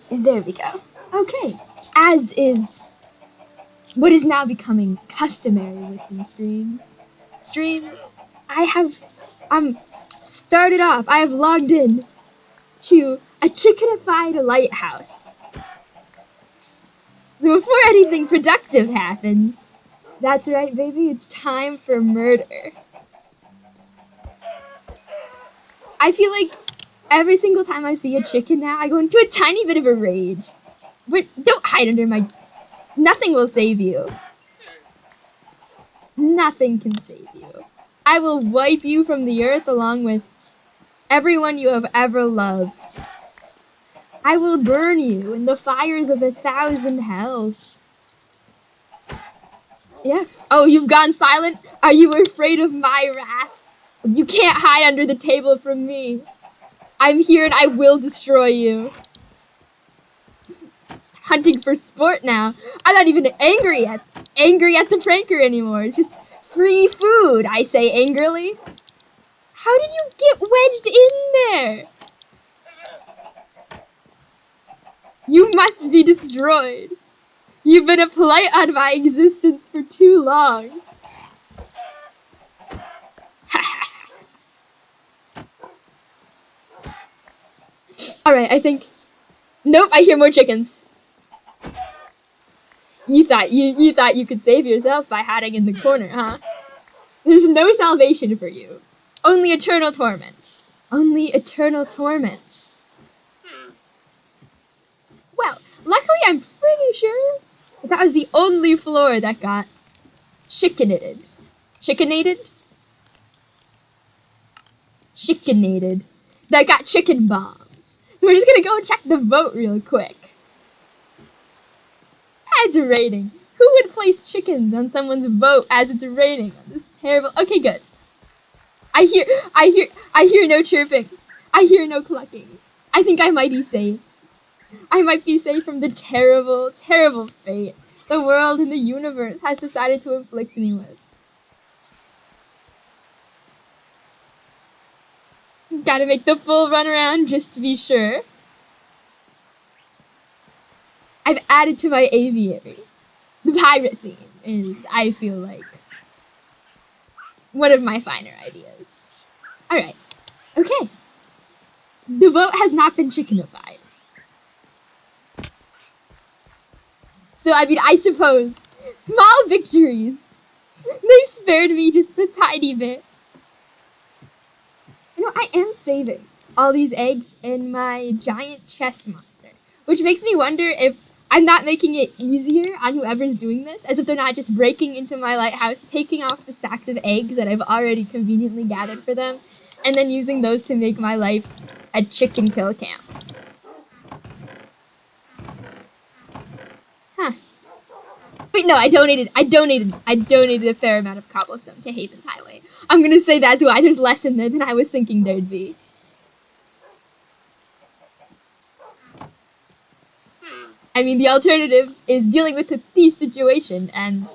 There we go. Okay. As is what is now becoming customary with these streams, started off, I have logged in to a chickenified lighthouse. Before anything productive happens, that's right, baby, it's time for murder. I feel like every single time I see a chicken now, I go into a tiny bit of a rage. But don't hide under my... Nothing will save you. Nothing can save you. I will wipe you from the earth along with everyone you have ever loved. I will burn you in the fires of 1,000 hells. Yeah. Oh, you've gone silent? Are you afraid of my wrath? You can't hide under the table from me. I'm here and I will destroy you. Just hunting for sport now. I'm not even angry at the pranker anymore. It's just free food, I say angrily. How did you get wedged in there? You must be destroyed. You've been a blight on my existence for too long. Alright, I think... Nope, I hear more chickens. You thought you could save yourself by hiding in the corner, huh? There's no salvation for you. Only eternal torment. Only eternal torment. Well, luckily I'm pretty sure that was the only floor that got chickenated. Chickenated? Chickenated. That got chicken bombs. So we're just gonna go and check the vote real quick. It's raining. Who would place chickens on someone's vote as it's raining on this terrible... Okay, good. I hear no chirping. I hear no clucking. I think I might be safe. I might be safe from the terrible, terrible fate the world and the universe has decided to inflict me with. Gotta make the full run around just to be sure. I've added to my aviary. The pirate theme is, I feel like, one of my finer ideas. Alright. Okay. The vote has not been chickenified. So, I mean, I suppose, small victories. They've spared me just a tiny bit. You know, I am saving all these eggs in my giant chest monster, which makes me wonder if I'm not making it easier on whoever's doing this, as if they're not just breaking into my lighthouse, taking off the stacks of eggs that I've already conveniently gathered for them, and then using those to make my life a chicken kill camp. Huh. Wait, no, I donated a fair amount of cobblestone to Haven's Highway. I'm gonna say that's why there's less in there than I was thinking there'd be. I mean, the alternative is dealing with a thief situation, and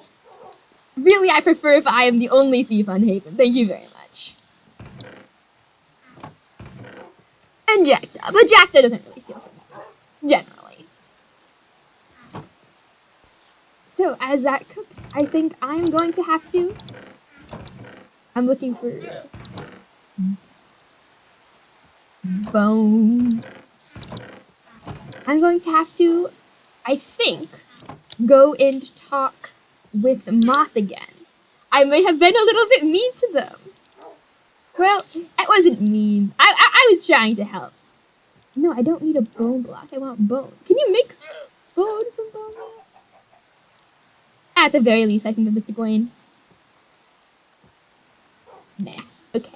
really I prefer if I am the only thief on Haven. Thank you very much. And Jackdaw, but Jackdaw doesn't really steal from me, generally. So, as that cooks, I think I'm going to have to... I'm looking for... bones. I'm going to have to, I think, go and talk with Moth again. I may have been a little bit mean to them. Well, it wasn't mean. I was trying to help. No, I don't need a bone block. I want bone. Can you make bone from bone? At the very least, I can give this to Gawain. Nah. Okay.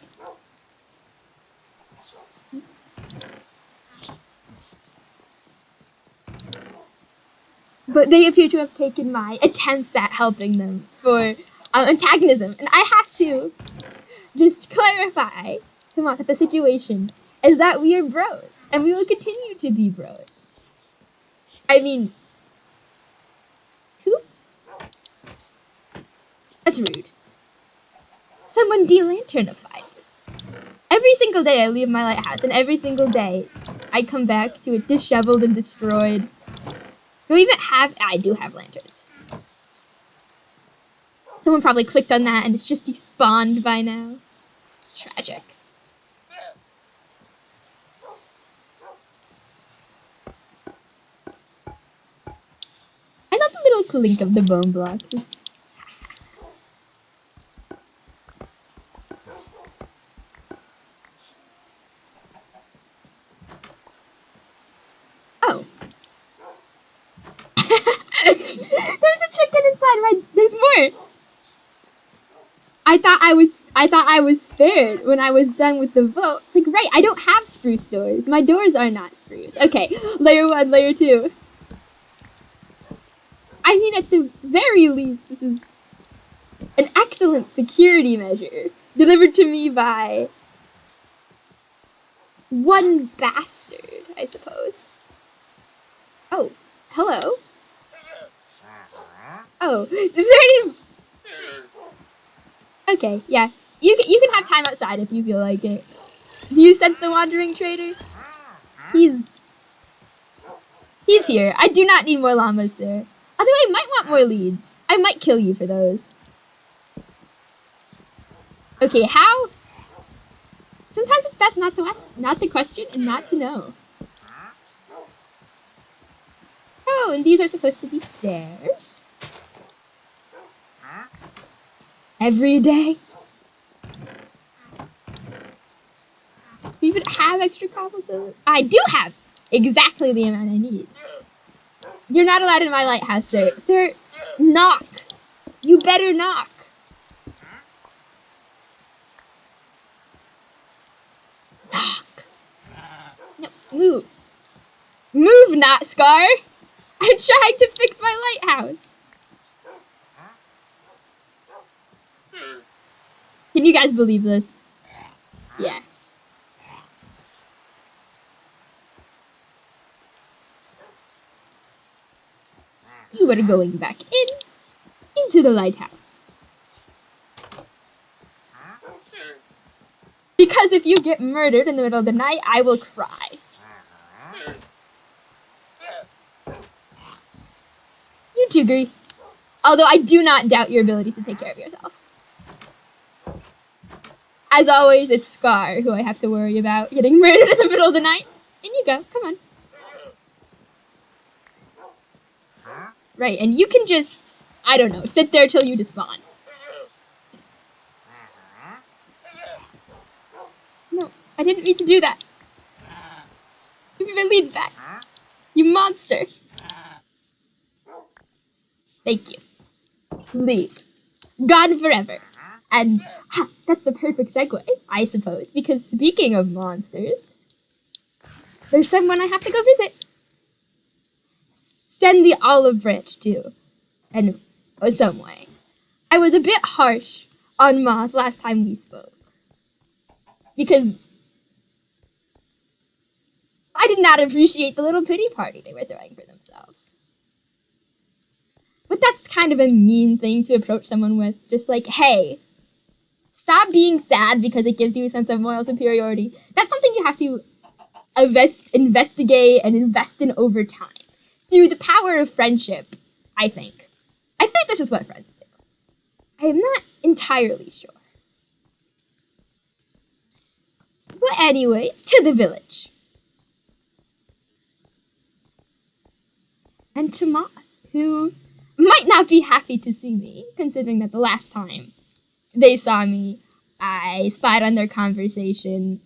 But they appear to have taken my attempts at helping them for antagonism. And I have to just clarify to Moth that the situation is that we are bros. And we will continue to be bros. I mean... Who? That's rude. Someone de-lanternified this. Every single day I leave my lighthouse, and every single day I come back to it disheveled and destroyed. Do we even have... I do have lanterns. Someone probably clicked on that and it's just despawned by now. It's tragic. I love the little clink of the bone blocks. It's... Oh. There's a chicken inside my... There's more. I thought I was spared when I was done with the vote. It's like, right, I don't have spruce doors. My doors are not spruce. Okay, layer 1, layer 2. I mean, at the very least, this is an excellent security measure delivered to me by one bastard, I suppose. Oh, hello. Oh, is there any... Okay, yeah. You can have time outside if you feel like it. Do you sense the wandering trader? He's here. I do not need more llamas, sir. Although I might want more leads. I might kill you for those. Okay, how? Sometimes it's best not to ask, not to question, and not to know. Oh, and these are supposed to be stairs. Every day. Do you even have extra cobblestone? I do have exactly the amount I need. You're not allowed in my lighthouse, sir. Sir, knock. You better knock. Knock. No, move. Move, not Scar. I'm trying to fix my lighthouse. Can you guys believe this? Yeah. You are going back into the lighthouse. Because if you get murdered in the middle of the night, I will cry. You too, Gree. Although I do not doubt your ability to take care of yourself. As always, it's Scar who I have to worry about getting murdered in the middle of the night. In you go. Come on. Right, and you can just, I don't know, sit there till you despawn. No, I didn't mean to do that. Give me my leads back. You monster. Thank you. Leave. Gone forever. And that's the perfect segue, I suppose, because speaking of monsters, there's someone I have to go visit. Send the olive branch to, and some way. I was a bit harsh on Moth last time we spoke, because I did not appreciate the little pity party they were throwing for themselves. But that's kind of a mean thing to approach someone with, just like, hey, stop being sad because it gives you a sense of moral superiority. That's something you have to investigate and invest in over time. Through the power of friendship, I think. I think this is what friends do. I am not entirely sure. But anyways, to the village. And to Moth, who might not be happy to see me, considering that the last time they saw me, I spied on their conversation,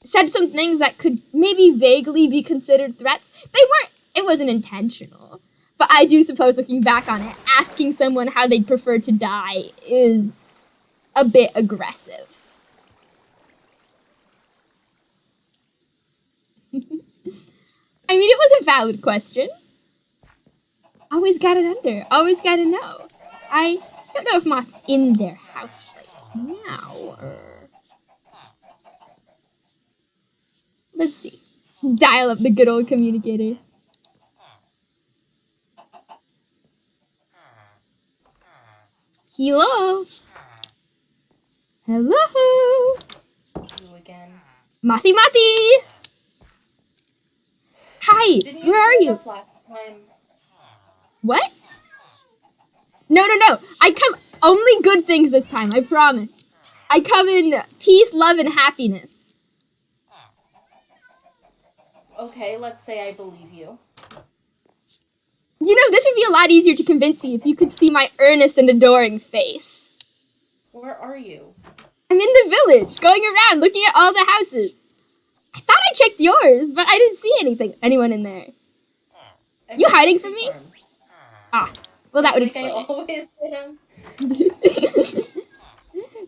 said some things that could maybe vaguely be considered threats. It wasn't intentional. But I do suppose, looking back on it, asking someone how they'd prefer to die is a bit aggressive. I mean, it was a valid question. Always got it under. Always got to know. I don't know if Moth's in their house right now, or... Let's see. Let's dial up the good old communicator. Hello? Hello? You again. Mothy! Hey, Didn't you where are say you? enough last time? What? No. I come only good things this time, I promise. I come in peace, love, and happiness. Okay, let's say I believe you. You know, this would be a lot easier to convince you if you could see my earnest and adoring face. Where are you? I'm in the village, going around, looking at all the houses. I thought I checked yours, but I didn't see anyone in there. I'm You at the hiding from tree me? farm. Ah, well that would Like I explain it. always am.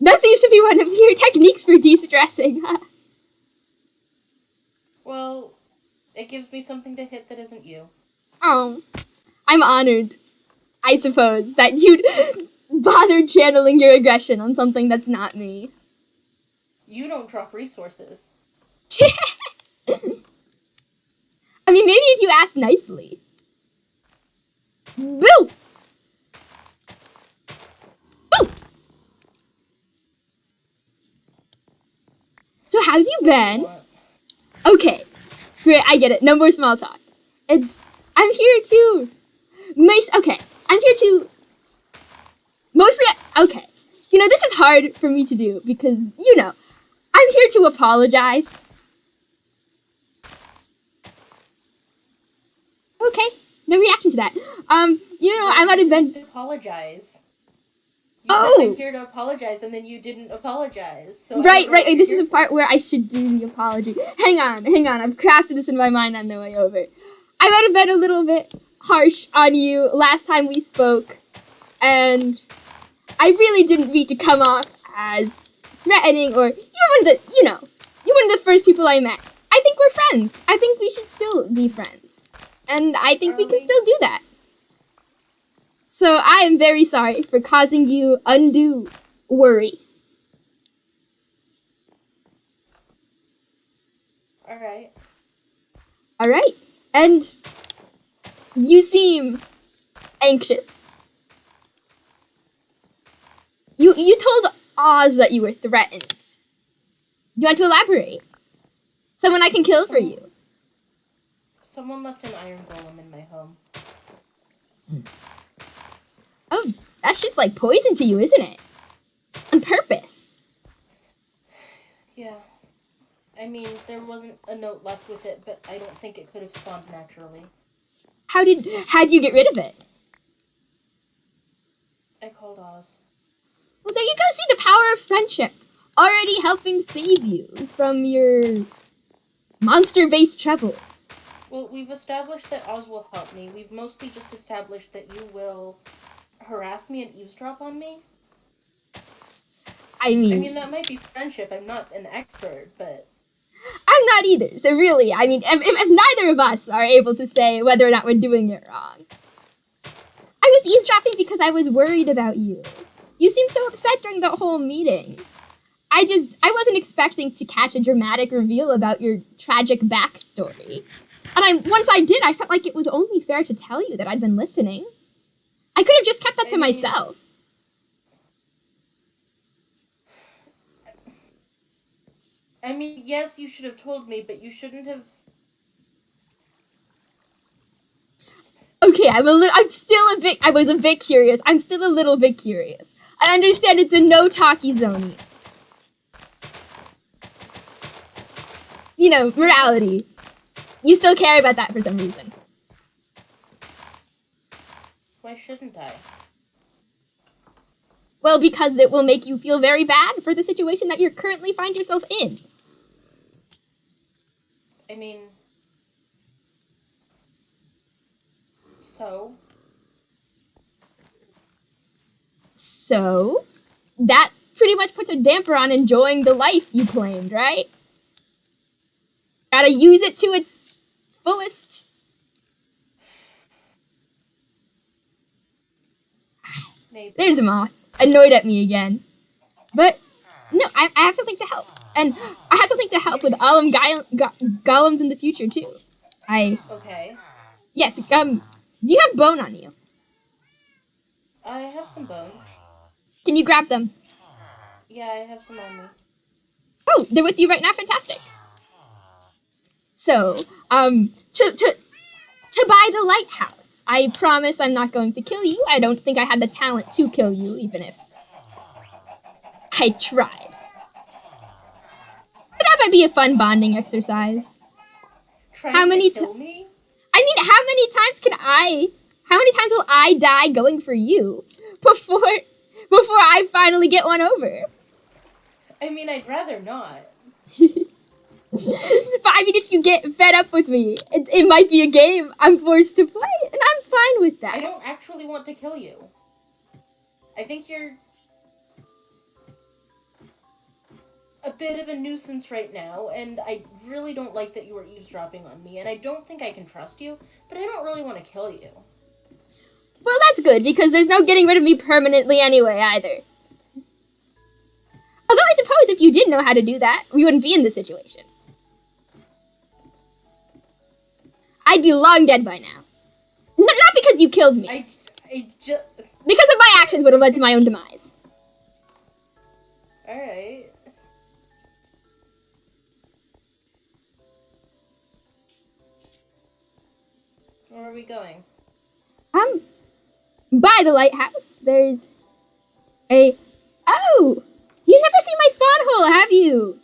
That seems to be one of your techniques for de-stressing. Well, it gives me something to hit that isn't you. Oh, I'm honored, I suppose, that you'd bother channeling your aggression on something that's not me. You don't drop resources. I mean, maybe if you ask nicely. Boo! Boo! So how have you been? Okay, great, I get it. No more small talk. I'm here to... Okay, I'm here to... Mostly... Okay. So, you know, this is hard for me to do because, you know, I'm here to apologize. Okay, no reaction to that. You know, I might have been... Apologize. You said I'm here to apologize, and then you didn't apologize. So Right. This is the part where I should do the apology. Hang on. I've crafted this in my mind on the way over. I might have been a little bit harsh on you last time we spoke, and I really didn't mean to come off as threatening or you're one of the first people I met. I think we're friends. I think we should still be friends, and I think we can still do that. So I am very sorry for causing you undue worry. Alright. And you seem anxious. You told Oz that you were threatened. Do you want to elaborate? Someone I can kill for you. Someone left an iron golem in my home. Oh, that shit's like poison to you, isn't it? On purpose. Yeah. I mean, there wasn't a note left with it, but I don't think it could have spawned naturally. How'd you get rid of it? I called Oz. Well, there you go. See the power of friendship. Already helping save you from your monster-based troubles. Well, we've established that Oz will help me. We've mostly just established that you will harass me and eavesdrop on me. I mean, that might be friendship. I'm not an expert, but... I'm not either. So really, I mean, if neither of us are able to say whether or not we're doing it wrong. I was eavesdropping because I was worried about you. You seemed so upset during the whole meeting. I wasn't expecting to catch a dramatic reveal about your tragic backstory. And once I did, I felt like it was only fair to tell you that I'd been listening. I could have just kept that to myself. I mean, yes, you should have told me, but you shouldn't have... Okay, I was a bit curious. I'm still a little bit curious. I understand it's a no-talkie zone. You know, morality. You still care about that for some reason. Why shouldn't I? Well, because it will make you feel very bad for the situation that you currently find yourself in. I mean... So? So? That pretty much puts a damper on enjoying the life you claimed, right? Gotta use it to its fullest. Maybe. There's a Moth, annoyed at me again. But, no, I have something to help. And I have something to help with all golems in the future, too. Okay. Yes, do you have bone on you? I have some bones. Can you grab them? Yeah, I have some on me. Oh, they're with you right now? Fantastic. So, to buy the lighthouse. I promise I'm not going to kill you. I don't think I had the talent to kill you, even if I tried. But that might be a fun bonding exercise. Trying to kill me? I mean, how many times will I die going for you before I finally get one over? I mean, I'd rather not. But I mean, if you get fed up with me, it might be a game I'm forced to play, and I'm fine with that. I don't actually want to kill you. I think you're a bit of a nuisance right now, and I really don't like that you were eavesdropping on me, and I don't think I can trust you, but I don't really want to kill you. Well, that's good, because there's no getting rid of me permanently anyway, either. Although I suppose if you did know how to do that, we wouldn't be in this situation. I'd be long dead by now. Not because you killed me. I just... Because of my actions would have led to my own demise. Alright. Where are we going? By the lighthouse, there's a... Oh! You've never seen my spawn hole, have you?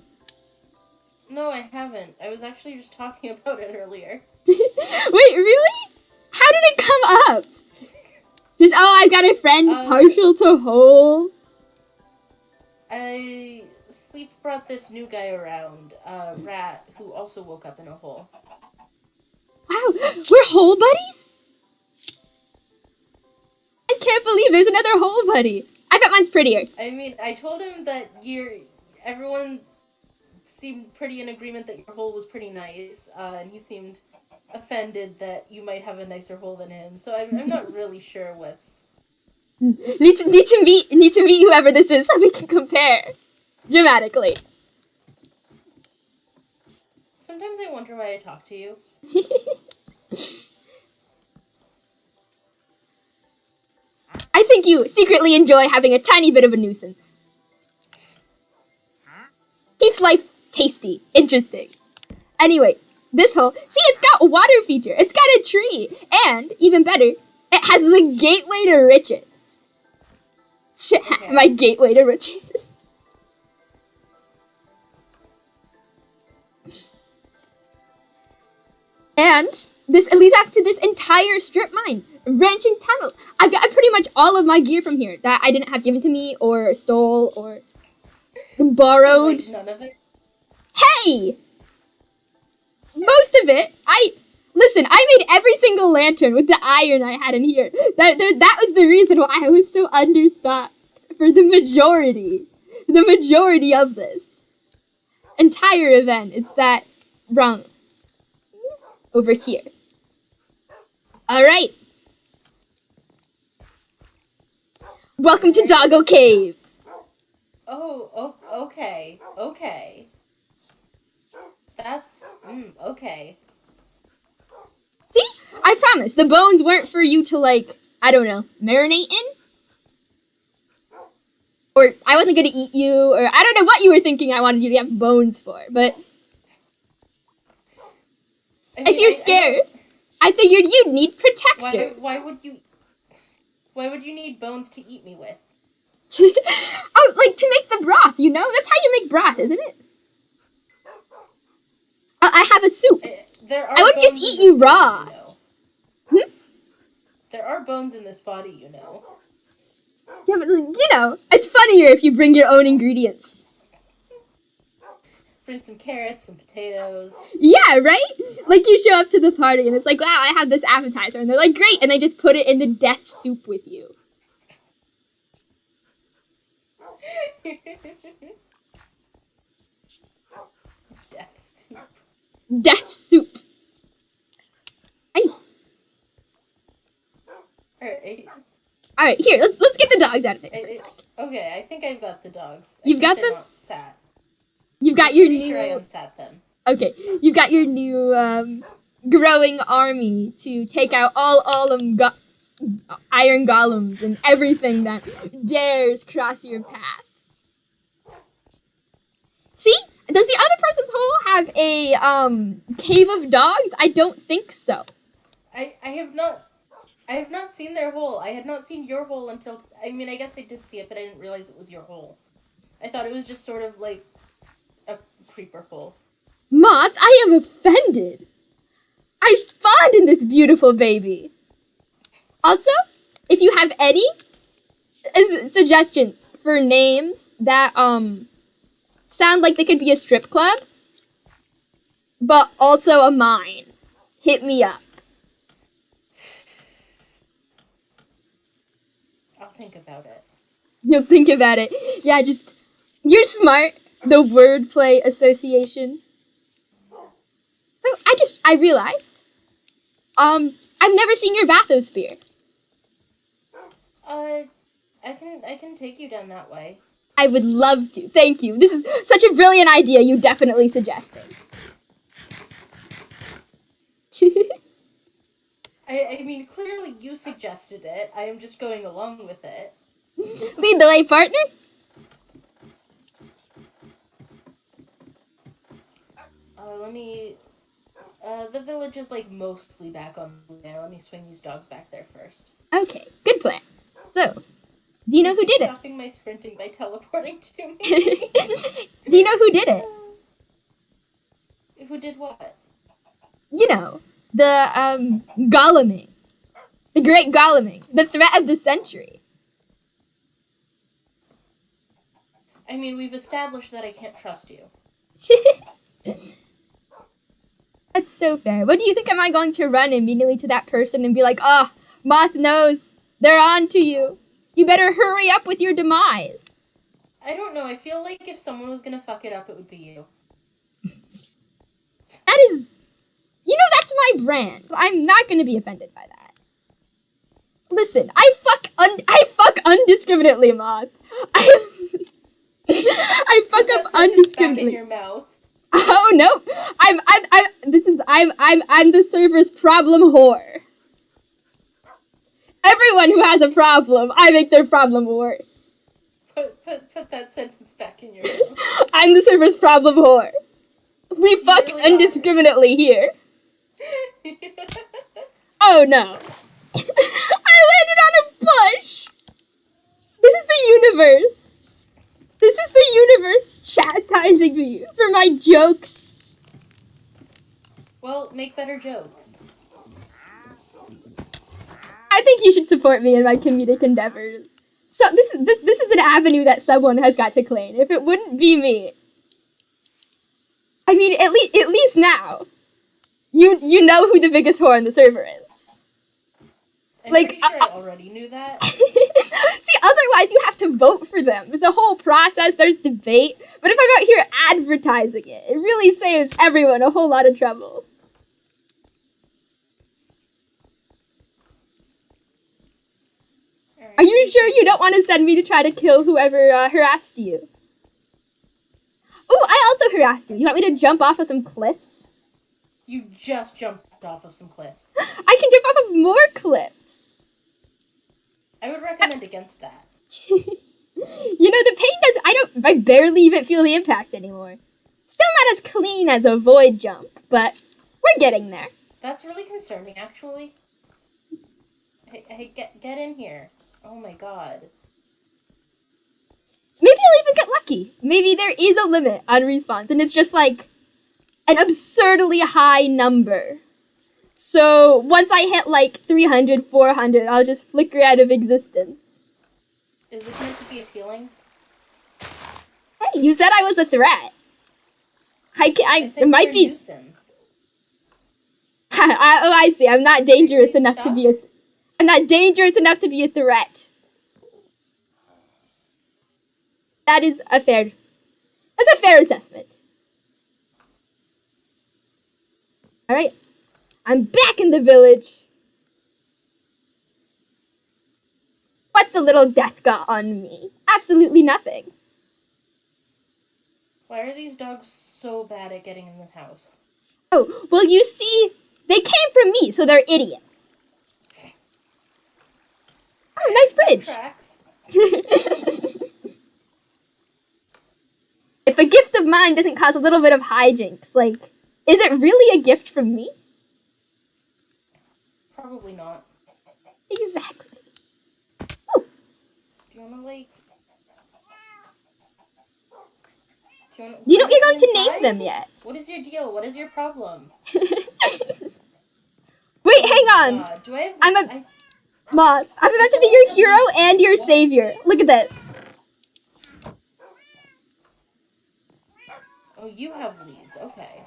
No, I haven't. I was actually just talking about it earlier. Wait, really? How did it come up? Just, oh, I've got a friend partial to holes. Sleep brought this new guy around, Rat, who also woke up in a hole. Wow, we're hole buddies? I can't believe there's another hole buddy. I bet mine's prettier. I mean, I told him that everyone seemed pretty in agreement that your hole was pretty nice, and he seemed offended that you might have a nicer hole than him. So I'm not really sure what's... Need to meet whoever this is so we can compare dramatically. Sometimes I wonder why I talk to you. I think you secretly enjoy having a tiny bit of a nuisance. Keeps life tasty, interesting. Anyway, this hole, see, it's got a water feature, it's got a tree, and, even better, it has the gateway to riches. Okay. My gateway to riches. And this leads up to this entire strip mine, branching tunnels. I got pretty much all of my gear from here that I didn't have given to me or stole or borrowed. So, like, none of it? Hey! Most of it, listen, I made every single lantern with the iron I had in here. That was the reason why I was so understocked for the majority of this entire event. It's that wrong. Over here. Alright. Welcome to Doggo Cave. Oh, okay. Okay. That's, okay. See? I promise, the bones weren't for you to, like, I don't know, marinate in? Or I wasn't gonna eat you, or I don't know what you were thinking I wanted you to have bones for, but... I mean, if you're scared, I figured you'd need protectors. Why would you need bones to eat me with? Oh, like to make the broth, you know? That's how you make broth, isn't it? I have a soup. I would just eat you raw. Body, There are bones in this body, you know. Yeah, but, you know, it's funnier if you bring your own ingredients. Bring some carrots, some potatoes. Yeah, right? Like, you show up to the party, and it's like, wow, I have this appetizer. And they're like, great. And they just put it in the death soup with you. Death soup. Death soup. Hey. Alright, here, let's get the dogs out of it. Okay, I think I've got the dogs. You've got them? Not sat. You've got your new... Sure I unsat them. Okay, you've got your new, growing army to take out all iron golems and everything that dares cross your path. See? Does the other person's hole have a, cave of dogs? I don't think so. I have not seen their hole. I had not seen your hole until. I mean, I guess I did see it, but I didn't realize it was your hole. I thought it was just sort of like a creeper hole. Moth, I am offended. I spawned in this beautiful baby. Also, if you have any suggestions for names that sound like they could be a strip club, but also a mine, hit me up. I'll think about it. You'll think about it. Yeah, you're smart. The wordplay association. So I realized, I've never seen your bathysphere. I can take you down that way. I would love to. Thank you. This is such a brilliant idea you definitely suggested. I mean, clearly you suggested it. I am just going along with it. Lead the way, partner. Let me... the village is, like, mostly back on the way. Let me swing these dogs back there first. Okay, good plan. So, do you know who did it? Stopping my sprinting by teleporting to me. Do you know who did it? Who did what? You know, the, Goleming. The great Goleming. The threat of the century. I mean, we've established that I can't trust you. That's so fair. What do you think? Am I going to run immediately to that person and be like, oh, Moth knows. They're on to you. You better hurry up with your demise. I don't know. I feel like if someone was gonna fuck it up, it would be you. That is... You know, that's my brand. I'm not going to be offended by that. Listen, I fuck undiscriminately, Moth. I fuck up undiscriminately. Back in your mouth. Oh no! I'm the server's problem whore. Everyone who has a problem, I make their problem worse. Put that sentence back in your mouth. I'm the server's problem whore. We fuck really indiscriminately here. Oh no. I landed on a bush! This is the universe. This is the universe chastising me for my jokes. Well, make better jokes. I think you should support me in my comedic endeavors. So this is an avenue that someone has got to claim. If it wouldn't be me, I mean, at least now, you know who the biggest whore on the server is. I'm pretty sure I already knew that. See, otherwise you have to vote for them. It's a whole process. There's debate. But if I'm out here advertising it, it really saves everyone a whole lot of trouble. Are you sure you don't want to send me to try to kill whoever harassed you? Ooh, I also harassed you. You want me to jump off of some cliffs? You just jumped off of some cliffs. I can jump off of more cliffs. I would recommend against that. You know, the pain does... I barely even feel the impact anymore. Still not as clean as a void jump, but we're getting there. That's really concerning, actually. Hey, get in here. Oh my god. Maybe I'll even get lucky. Maybe there is a limit on respawns, and it's just like an absurdly high number. So once I hit like 300, 400, I'll just flicker out of existence. Is this meant to be appealing? Hey, you said I was a threat. It might be. Nuisance. I see. I'm not dangerous enough to be a. I'm not dangerous enough to be a threat. That's a fair assessment. Alright. I'm back in the village. What's the little death got on me? Absolutely nothing. Why are these dogs so bad at getting in the house? Oh, well, you see, they came from me, so they're idiots. Oh, nice bridge. Tracks. If a gift of mine doesn't cause a little bit of hijinks, like, is it really a gift from me? Probably not. Exactly. Do you wanna, like... Do you You know, wanna you're come going to inside? name them yet. What is your deal? What is your problem? Wait, Oh, hang on. God. Do I have... I'm a Moth. I'm about to be your hero and your savior. Look at this. Oh, you have leads. Okay.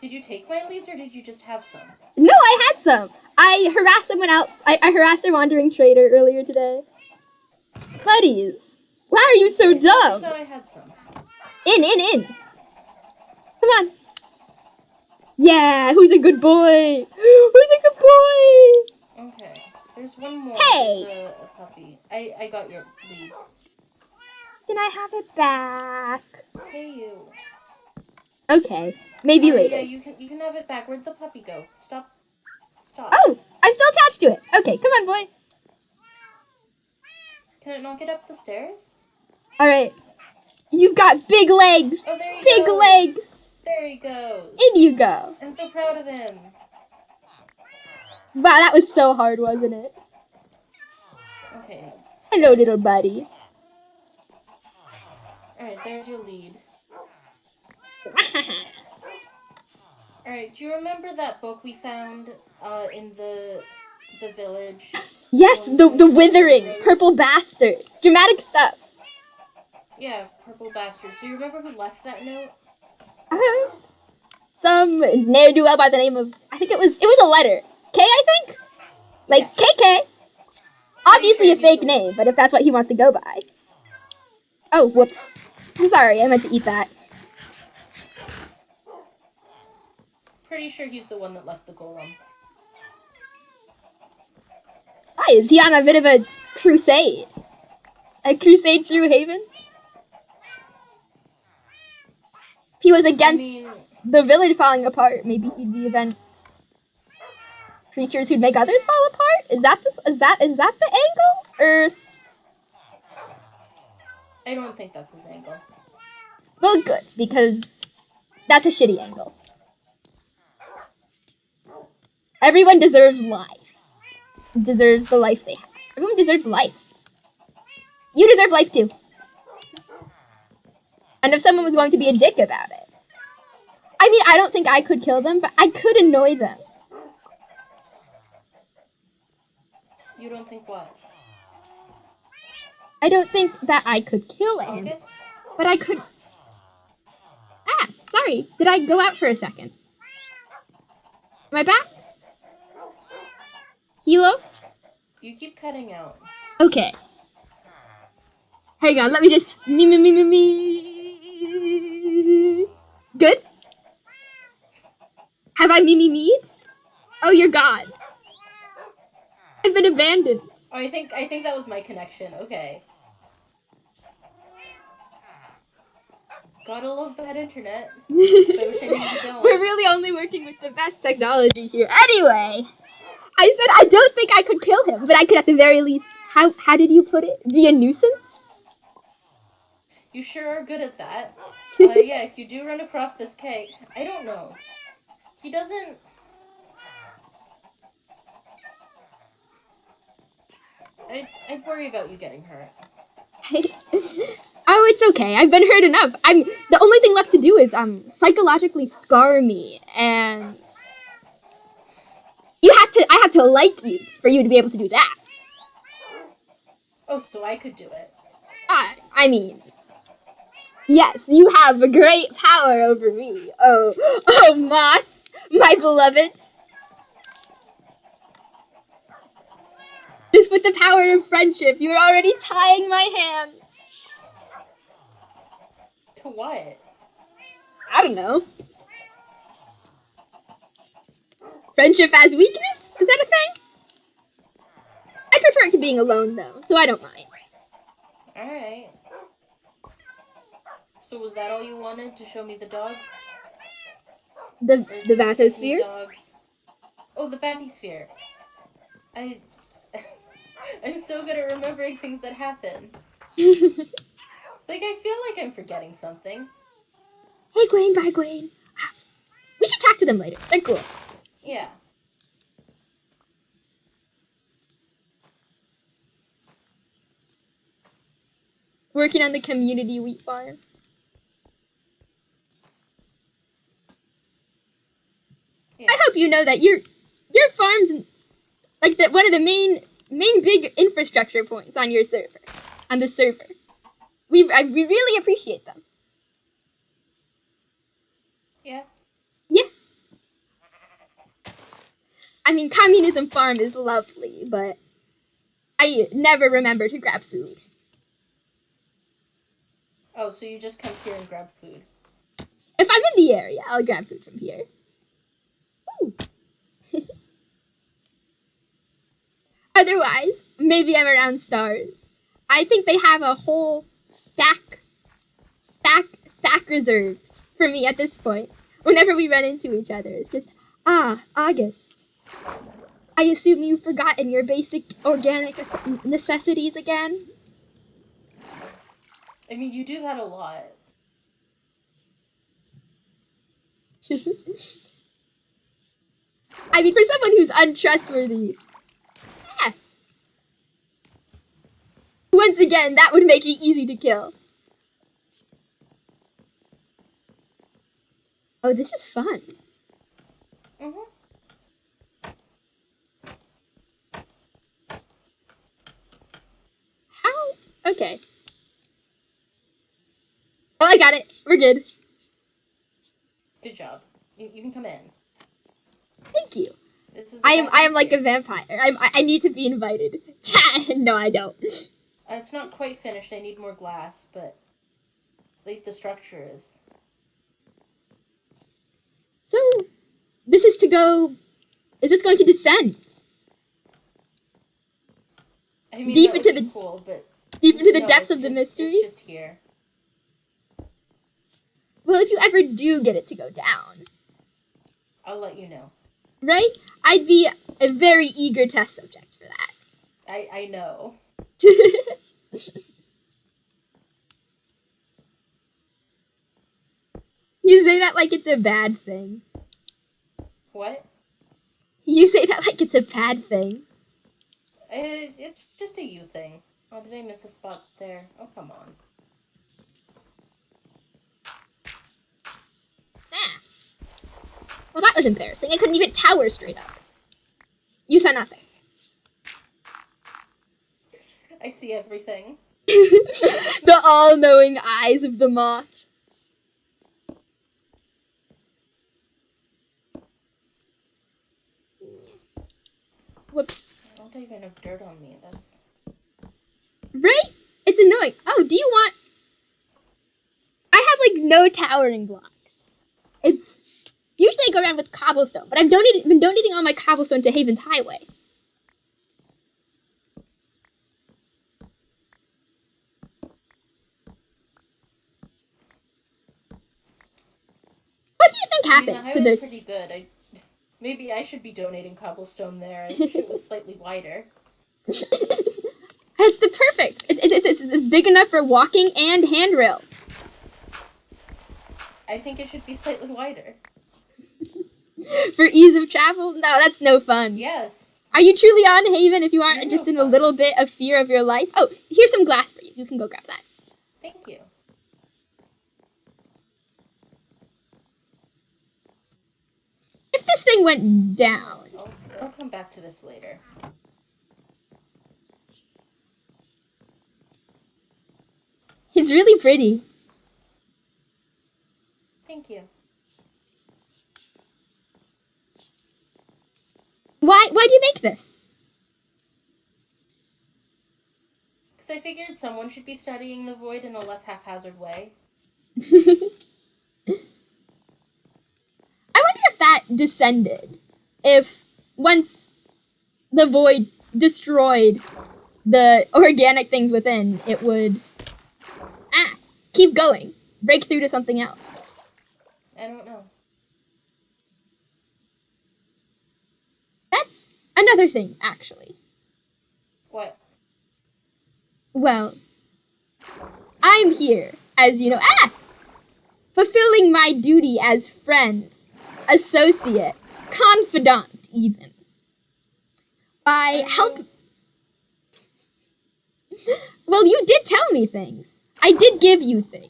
Did you take my leads or did you just have some? No, I had some. I harassed someone else. I harassed a wandering trader earlier today. Buddies. Why are you so I dumb? thought I had some. In. Come on. Yeah, who's a good boy? Who's a good boy? Okay. There's one more. Hey! There's a puppy. I got your lead. Can I have it back? Hey, you. Okay, maybe later. Yeah, you can have it back. Where'd the puppy go? Stop. Oh, I'm still attached to it. Okay, come on, boy. Can it not get up the stairs? All right. You've got big legs. Oh, there he Big goes. legs. There he goes. In you go. I'm so proud of him. Wow, that was so hard, wasn't it? Okay. Hello, little buddy. Alright, there's your lead. Alright, do you remember that book we found in the village? Yes, the withering, purple bastard. Dramatic stuff. Yeah, purple bastard. So you remember who left that note? Some ne'er-do-well by the name of, I think it was a letter. K, I think? Like, yeah. KK. Obviously a fake name, but if that's what he wants to go by. Oh, whoops. I'm sorry, I meant to eat that. Pretty sure he's the one that left the golem. Why, is he on a bit of a crusade? A crusade through Haven? If he was against the village falling apart, maybe he'd be against creatures who'd make others fall apart? Is that the angle? Or I don't think that's his angle. well, good, because that's a shitty angle. Everyone deserves life. Deserves the life they have. Everyone deserves lives. You deserve life too. And if someone was going to be a dick about it. I mean, I don't think I could kill them, but I could annoy them. You don't think what? I don't think that I could kill him. August? But I could... Ah, sorry. Did I go out for a second? Am I back? Hilo? You keep cutting out. Okay. Hang on, let me just... Me. Good? Have I me'd? Oh, you're gone. I've been abandoned. Oh, I think that was my connection. Okay. Gotta love bad internet. I wish I knew you don't. We're really only working with the best technology here. Anyway, I said I don't think I could kill him, but I could at the very least... How did you put it? Be a nuisance? You sure are good at that. Yeah, if you do run across this K, I don't know. He doesn't... I'd worry about you getting hurt. Oh, it's okay. I've been hurt enough. The only thing left to do is psychologically scar me, and I have to like you for you to be able to do that. Oh, so I could do it. I mean, yes, you have a great power over me. Oh, Moth, my beloved. Just with the power of friendship, you're already tying my hands. To what? I don't know. Friendship as weakness? Is that a thing? I prefer it to being alone, though, so I don't mind. Alright. So was that all you wanted, to show me the dogs? The bathysphere? Dogs. Oh, the bathysphere. I'm so good at remembering things that happen. It's like I feel like I'm forgetting something. Hey, Gawain, bye, Gawain. We should talk to them later. They're cool. Yeah. Working on the community wheat farm. Yeah. I hope you know that your farm's like one of the main big infrastructure points on your server, on the server. We really appreciate them. Yeah. Yeah. I mean, communism farm is lovely, but I never remember to grab food. Oh, so you just come here and grab food? If I'm in the area, I'll grab food from here. Ooh. Otherwise, maybe I'm around stars. I think they have a whole stack reserved for me at this point. Whenever we run into each other, it's just, August. I assume you've forgotten your basic organic necessities again? I mean, you do that a lot. I mean, for someone who's untrustworthy, yeah. Once again, that would make you easy to kill. Oh, this is fun. Mm-hmm. How? Okay. Oh, I got it. We're good. Good job. You can come in. Thank you. This is I am like a vampire. I need to be invited. No, I don't. It's not quite finished. I need more glass, but like the structure is. So, this is to go. Is this going to descend? I mean, Deep that into would be the cool, but deep into the no, depths it's of the just, mystery. It's just here. Well, if you ever do get it to go down, I'll let you know. right? I'd be a very eager test subject for that. I know. You say that like it's a bad thing. What? You say that like it's a bad thing. It's just a you thing. Oh, did I miss a spot there? Oh, come on. Ah. Well, that was embarrassing. I couldn't even tower straight up. You saw nothing. I see everything. The all-knowing eyes of the moth. Whoops. I don't even have dirt on me. That's... Right? It's annoying. Oh, do you want... I have, like, no towering blocks. It's... Usually I go around with cobblestone, but I've been donating all my cobblestone to Haven's Highway. What do you think happens the to highway's the... pretty good. Maybe I should be donating cobblestone there if it was slightly wider. It's the perfect. It's big enough for walking and handrail. I think it should be slightly wider. For ease of travel? No, that's no fun. Yes. Are you truly on Haven if you aren't You're just no in a fun. little bit of fear of your life? Oh, here's some glass for you. You can go grab that. Thank you. If this thing went down... I'll come back to this later. It's really pretty. Thank you. Why do you make this? Because I figured someone should be studying the void in a less haphazard way. I wonder if that descended. If once the void destroyed the organic things within, it would keep going. Break through to something else. I don't know. That's another thing, actually. What? Well, I'm here, as you know, fulfilling my duty as friend, associate, confidant, even. By help... Well, you did tell me things. I did give you things.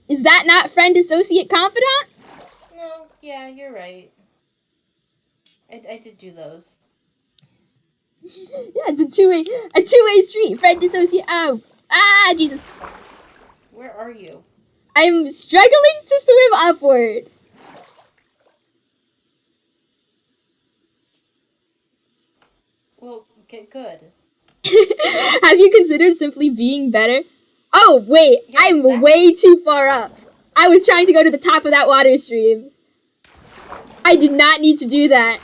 Is that not friend, associate, confidant? No, yeah, you're right. I did do those. Yeah, it's a two-way street. Friend, associate, Jesus. Where are you? I'm struggling to swim upward. Well, get good. Have you considered simply being better? Oh, wait, Yeah, I'm exactly. way too far up. I was trying to go to the top of that water stream. I did not need to do that.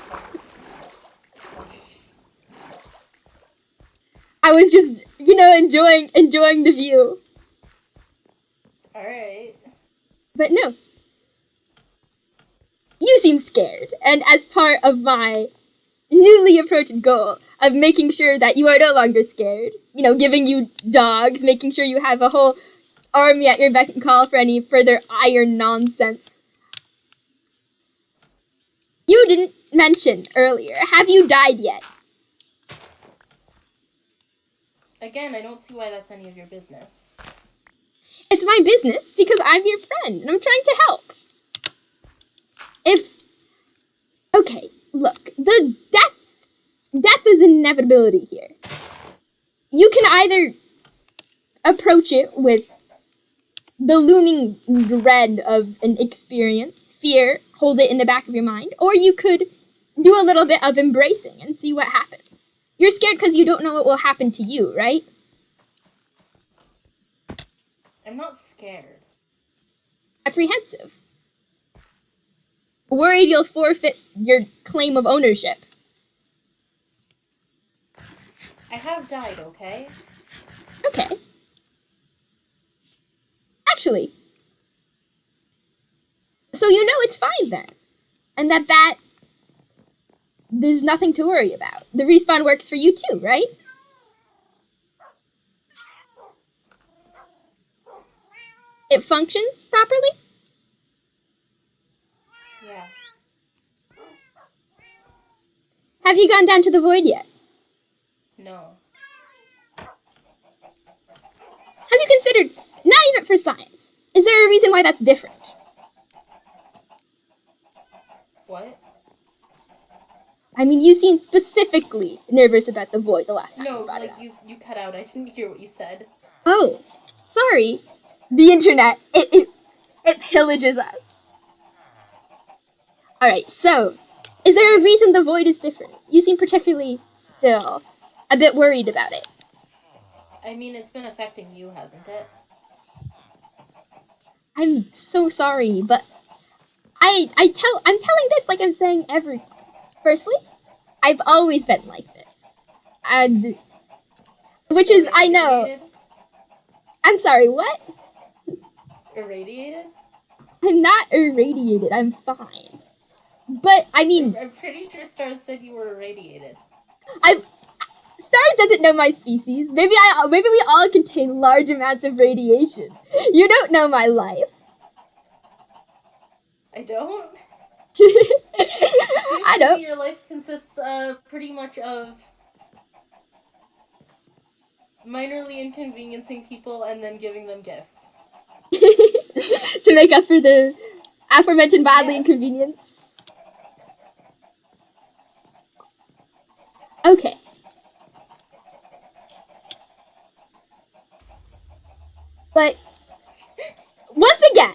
I was just, enjoying the view. Alright. But no. You seem scared, and as part of my newly approached goal of making sure that you are no longer scared, giving you dogs, making sure you have a whole army at your beck and call for any further iron nonsense. You didn't mention earlier, have you died yet? Again, I don't see why that's any of your business. It's my business because I'm your friend and I'm trying to help. Okay, look, the death is an inevitability here. You can either approach it with the looming dread of an experience, fear, hold it in the back of your mind, or you could do a little bit of embracing and see what happens. You're scared because you don't know what will happen to you, right? I'm not scared. Apprehensive. Worried you'll forfeit your claim of ownership. I have died, okay? Okay. Actually, so it's fine then. And that there's nothing to worry about. The respawn works for you too, right? It functions properly? Yeah. Have you gone down to the void yet? No. Have you considered, not even for science, is there a reason why that's different? What? I mean, you seem specifically nervous about the void the last time you No, brought it like, up. you cut out. I didn't hear what you said. Oh, sorry. The internet, it pillages us. Alright, so, is there a reason the void is different? You seem particularly still a bit worried about it. I mean, it's been affecting you, hasn't it? I'm so sorry, but I'm telling this like I'm saying Firstly, I've always been like this. And, which is, I know. Irradiated? I'm sorry, what? Irradiated? I'm not irradiated, I'm fine. But, I mean, I'm pretty sure Stars said you were irradiated. Stars doesn't know my species. Maybe we all contain large amounts of radiation. You don't know my life. I don't? I Seems to don't. me your life consists pretty much of minorly inconveniencing people and then giving them gifts. To make up for the aforementioned bodily Yes. inconvenience. Okay. But once again,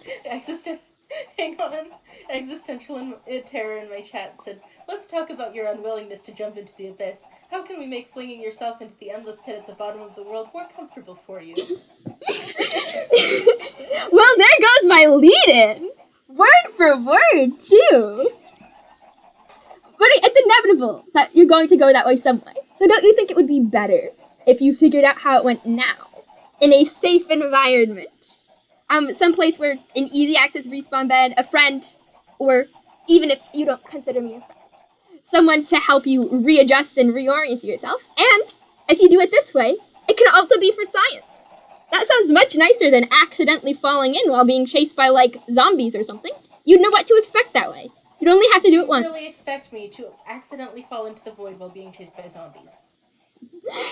Hang on. Existential terror in my chat said, "Let's talk about your unwillingness to jump into the abyss. How can we make flinging yourself into the endless pit at the bottom of the world more comfortable for you?" well, there goes my lead-in. Word for word, too. But it's inevitable that you're going to go that way some way. So don't you think it would be better if you figured out how it went now? In a safe environment. Someplace where an easy access respawn bed, a friend, or even if you don't consider me a friend, someone to help you readjust and reorient yourself. And if you do it this way, it can also be for science. That sounds much nicer than accidentally falling in while being chased by, like, zombies or something. You'd know what to expect that way. You'd only have to do it You once. really expect me to accidentally fall into the void while being chased by zombies?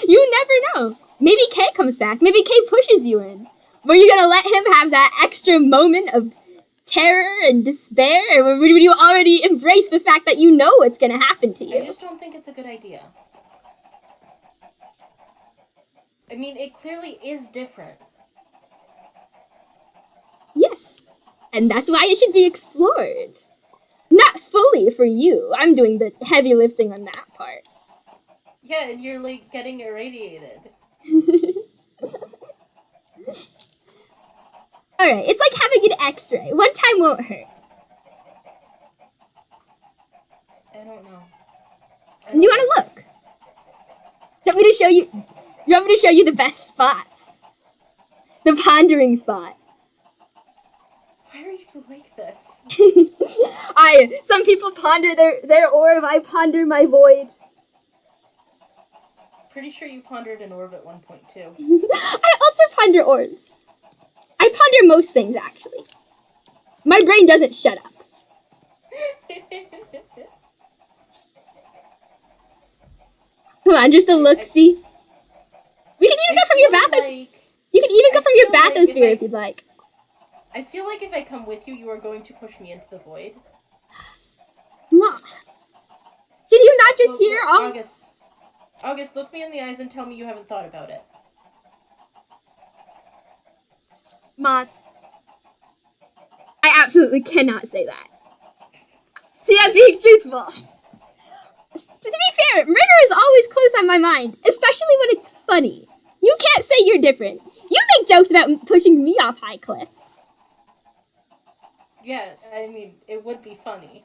You never know. Maybe Kay comes back. Maybe Kay pushes you in. Were you gonna let him have that extra moment of terror and despair, or would you already embrace the fact that you know what's gonna happen to you? I just don't think it's a good idea. I mean, it clearly is different. Yes, and that's why it should be explored. Not fully for you. I'm doing the heavy lifting on that part. Yeah, and you're like getting irradiated. Alright, it's like having an x-ray. One time won't hurt. I don't know. You wanna look? Do you want me to show you? You want me to show you the best spots? The pondering spot. Why are you like this? Some people ponder their orb, I ponder my void. Pretty sure you pondered an orb at one point too. I also ponder orbs. I ponder most things, actually. My brain doesn't shut up. Come on, just a look-see. We can even go from your bathroom. You can even go from your bathysphere if you'd like. I feel like if I come with you, you are going to push me into the void. Did you not just hear all... August, look me in the eyes and tell me you haven't thought about it. Moth. I absolutely cannot say that. See, I'm being truthful. To be fair, murder is always close on my mind, especially when it's funny. You can't say you're different. You make jokes about pushing me off high cliffs. Yeah, I mean, it would be funny.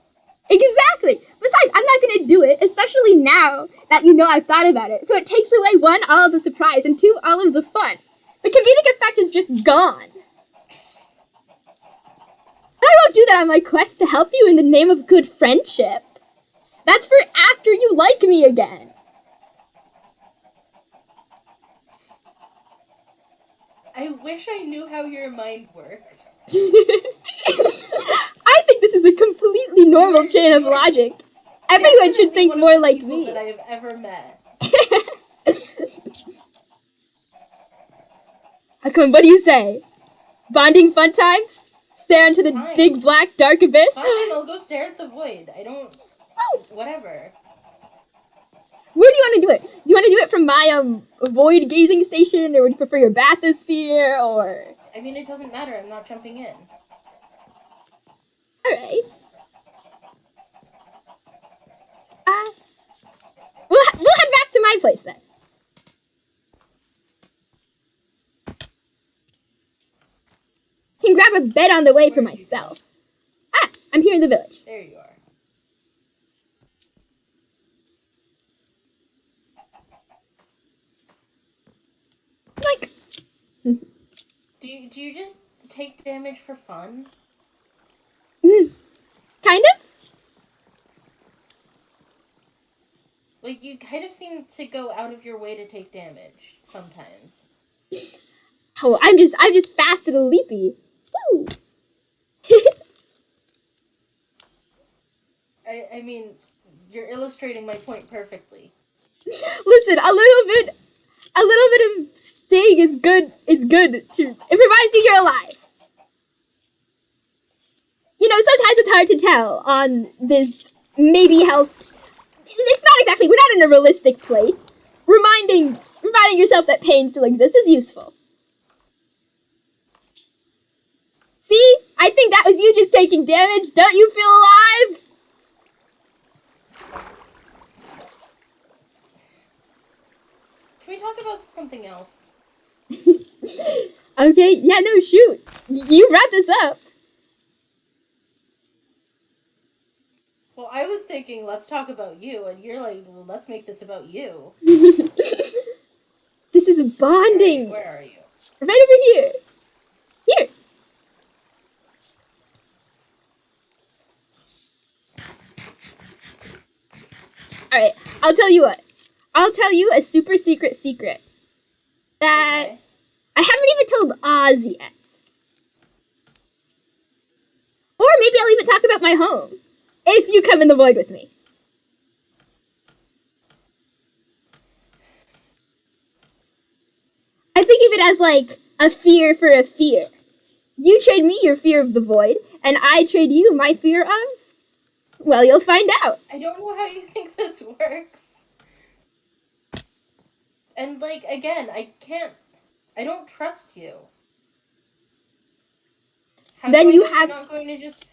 Exactly. Besides, I'm not going to do it, especially now that you know I've thought about it. So it takes away, one, all of the surprise, and two, all of the fun. The comedic effect is just gone. I won't do that on my quest to help you in the name of good friendship. That's for after you like me again. I wish I knew how your mind worked. I think this is a completely normal chain of logic. Everyone should think more like me. That I have ever met. Come on, what do you say? Bonding fun times? Stare into the big black dark abyss? Fine, I'll go stare at the void. I don't... Whatever. Where do you want to do it? Do you want to do it from my void gazing station, or would you prefer your bathysphere, or... I mean, it doesn't matter. I'm not jumping in. Alright. We'll head back to my place then. Can grab a bed on the way for myself. I'm here in the village. There you are. Like, do you just take damage for fun? kind of. Like, you kind of seem to go out of your way to take damage sometimes. Oh, I'm just fast and leapy. Woo. I mean, you're illustrating my point perfectly. Listen, a little bit of sting is good. It reminds you you're alive. You know, sometimes it's hard to tell on this maybe health. It's not exactly. We're not in a realistic place. Reminding yourself that pain still exists is useful. See, I think that was you just taking damage. Don't you feel alive? Can we talk about something else? Okay, yeah, no, shoot. You brought this up. Well, I was thinking, let's talk about you, and you're like, well, let's make this about you. This is bonding. Where are you? Right over here. Here. Alright, I'll tell you what. I'll tell you a super secret that I haven't even told Oz yet. Or maybe I'll even talk about my home. if you come in the void with me. I think of it as like a fear for a fear. You trade me your fear of the void, and I trade you my fear of... Well, you'll find out. I don't know how you think this works. And, like, again, I don't trust you. How Then do I you know have... You're not going to just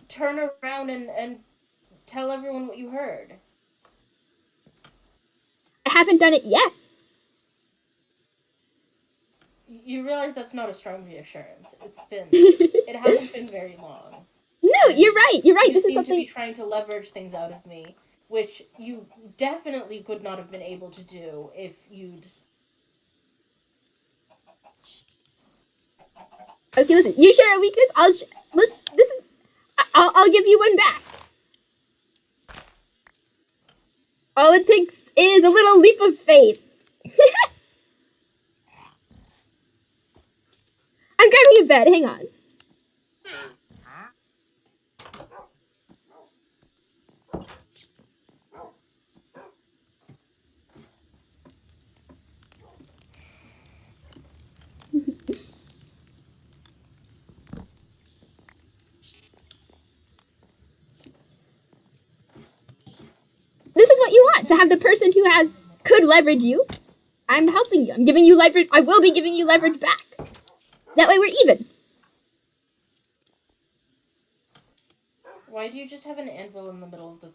turn around and tell everyone what you heard? I haven't done it yet. You realize that's not a strong reassurance. It hasn't been very long. No, you're right. You're right. You This is seem to be something... trying to leverage things out of me, which you definitely could not have been able to do if you'd... Okay, listen. You share a weakness. I'll give you one back. All it takes is a little leap of faith. I'm grabbing a bed. Hang on. This is what you want, to have the person who could leverage you. I'm helping you. I'm giving you leverage. I will be giving you leverage back. That way we're even. Why do you just have an anvil in the middle of the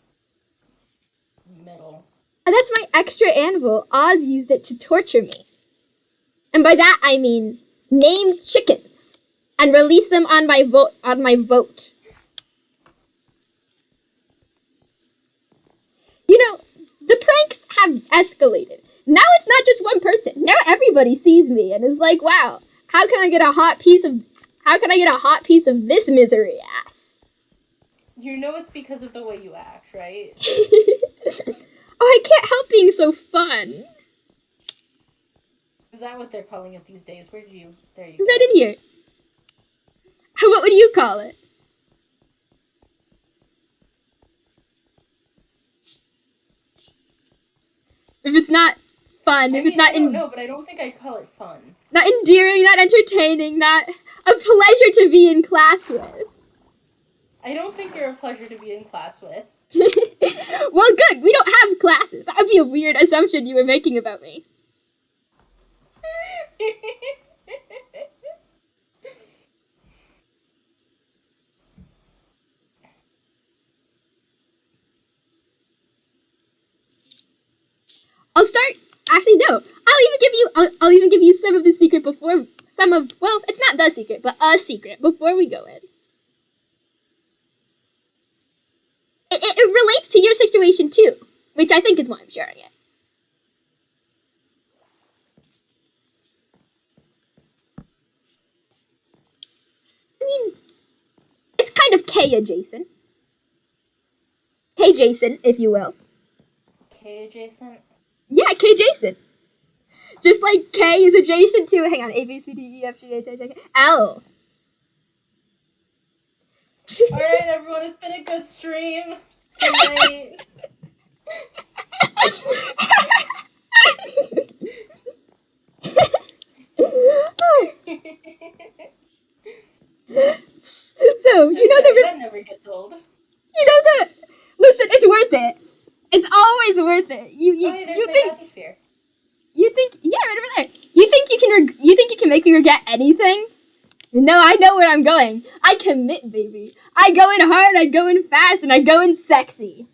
middle? That's my extra anvil. Oz used it to torture me. And by that I mean name chickens and release them on my vote. You know, the pranks have escalated. Now it's not just one person. Now everybody sees me and is like, "Wow, how can I get a hot piece of this misery ass?" You know it's because of the way you act, right? Oh, I can't help being so fun. Is that what they're calling it these days? There you go. Right in here. What would you call it? If it's not fun, if it's not... No, but I don't think I'd call it fun. Not endearing, not entertaining, not a pleasure to be in class with. I don't think you're a pleasure to be in class with. Well, good. We don't have classes. That would be a weird assumption you were making about me. I'll start. Actually, no. I'll even give you some of the secret before well, it's not the secret, but a secret before we go in. It relates to your situation too, which I think is why I'm sharing it. I mean, it's kind of K adjacent. K adjacent, if you will. K adjacent? Yeah, K adjacent. Just like K is adjacent to, hang on, A, B, C, D, E, F, G, H, I, J, K, L. Alright, everyone, it's been a good stream. Good night. So, that never gets old. Listen, it's worth it. It's always worth it. You think, yeah, right over there. You think you can make me regret anything? No, I know where I'm going. I commit, baby. I go in hard, I go in fast, and I go in sexy.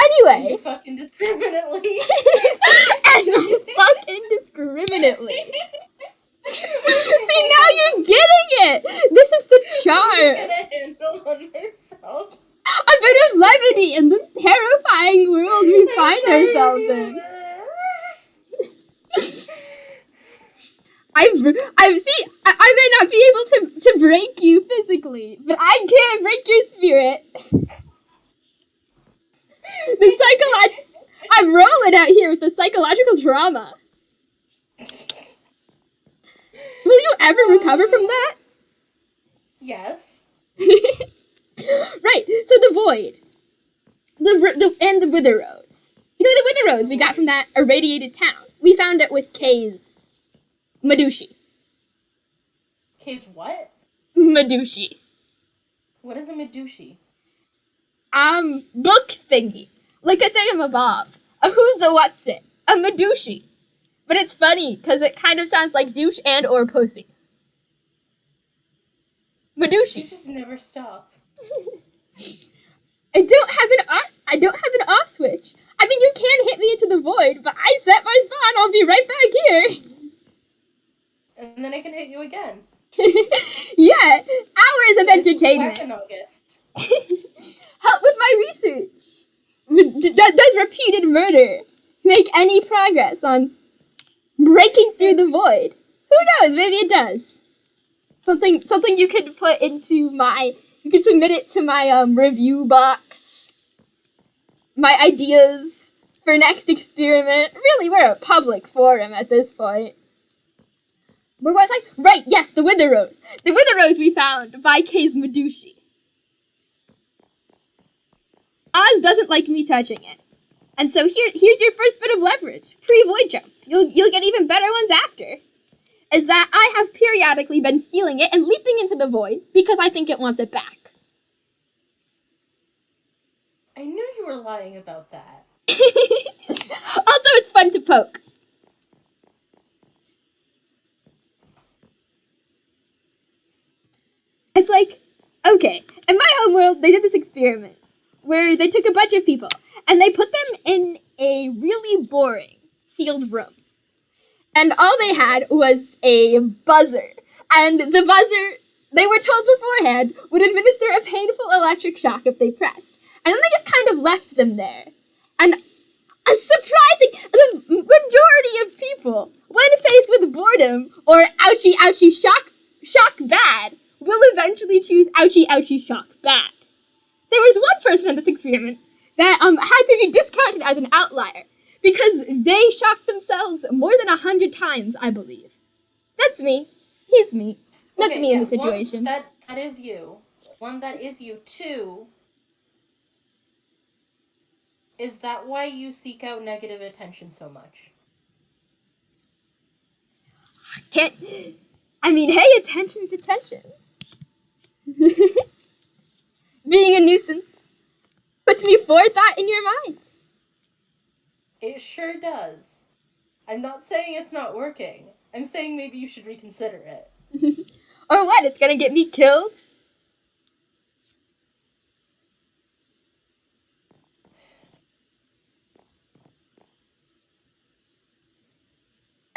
Anyway. You fuck indiscriminately. And you fuck indiscriminately. See, now you're getting it. This is the charm. Get a handle on myself. A bit of levity in this terrifying world we find ourselves in. I may not be able to break you physically, but I can break your spirit. I'm rolling out here with the psychological trauma. Will you ever recover from that? Yes. Right, so the void. And the wither rose. You know the wither rose we got from that irradiated town? We found it with Kay's Madushi. Kay's what? Madushi. What is a Medushi? Book thingy. Like a thingamabob. A who's the what's it. A Madushi. But it's funny, because it kind of sounds like douche and or pussy. You Madushi. just never stop. I don't have an off switch. I mean, you can hit me into the void, but I set my spawn. I'll be right back here. And then I can hit you again. Yeah, hours of entertainment. August. Help with my research. Does repeated murder make any progress on breaking through the void? Who knows? Maybe it does. Something you could put into my. You can submit it to my review box. My ideas for next experiment. Really, we're a public forum at this point. Where was I? Right, yes, the wither rose. The wither rose we found by Kay's Madushi. Oz doesn't like me touching it. And so here's your first bit of leverage. Pre-void jump. You'll get even better ones after. Is that I have periodically been stealing it and leaping into the void because I think it wants it back. I knew you were lying about that. Also, it's fun to poke. It's like, okay, in my homeworld, they did this experiment where they took a bunch of people and they put them in a really boring sealed room. And all they had was a buzzer. And the buzzer, they were told beforehand, would administer a painful electric shock if they pressed. And then they just kind of left them there. And the majority of people, when faced with boredom or ouchie, ouchie, shock bad, will eventually choose ouchie, ouchie, shock bad. There was one person in this experiment that had to be discounted as an outlier because they shocked themselves more than 100 times, I believe. That's me. He's me. That's me in the situation. One, that is you. One, that is you. Two, is that why you seek out negative attention so much? Hey, attention's attention. Being a nuisance puts me forethought in your mind. It sure does. I'm not saying it's not working. I'm saying maybe you should reconsider it. Or what? It's gonna get me killed?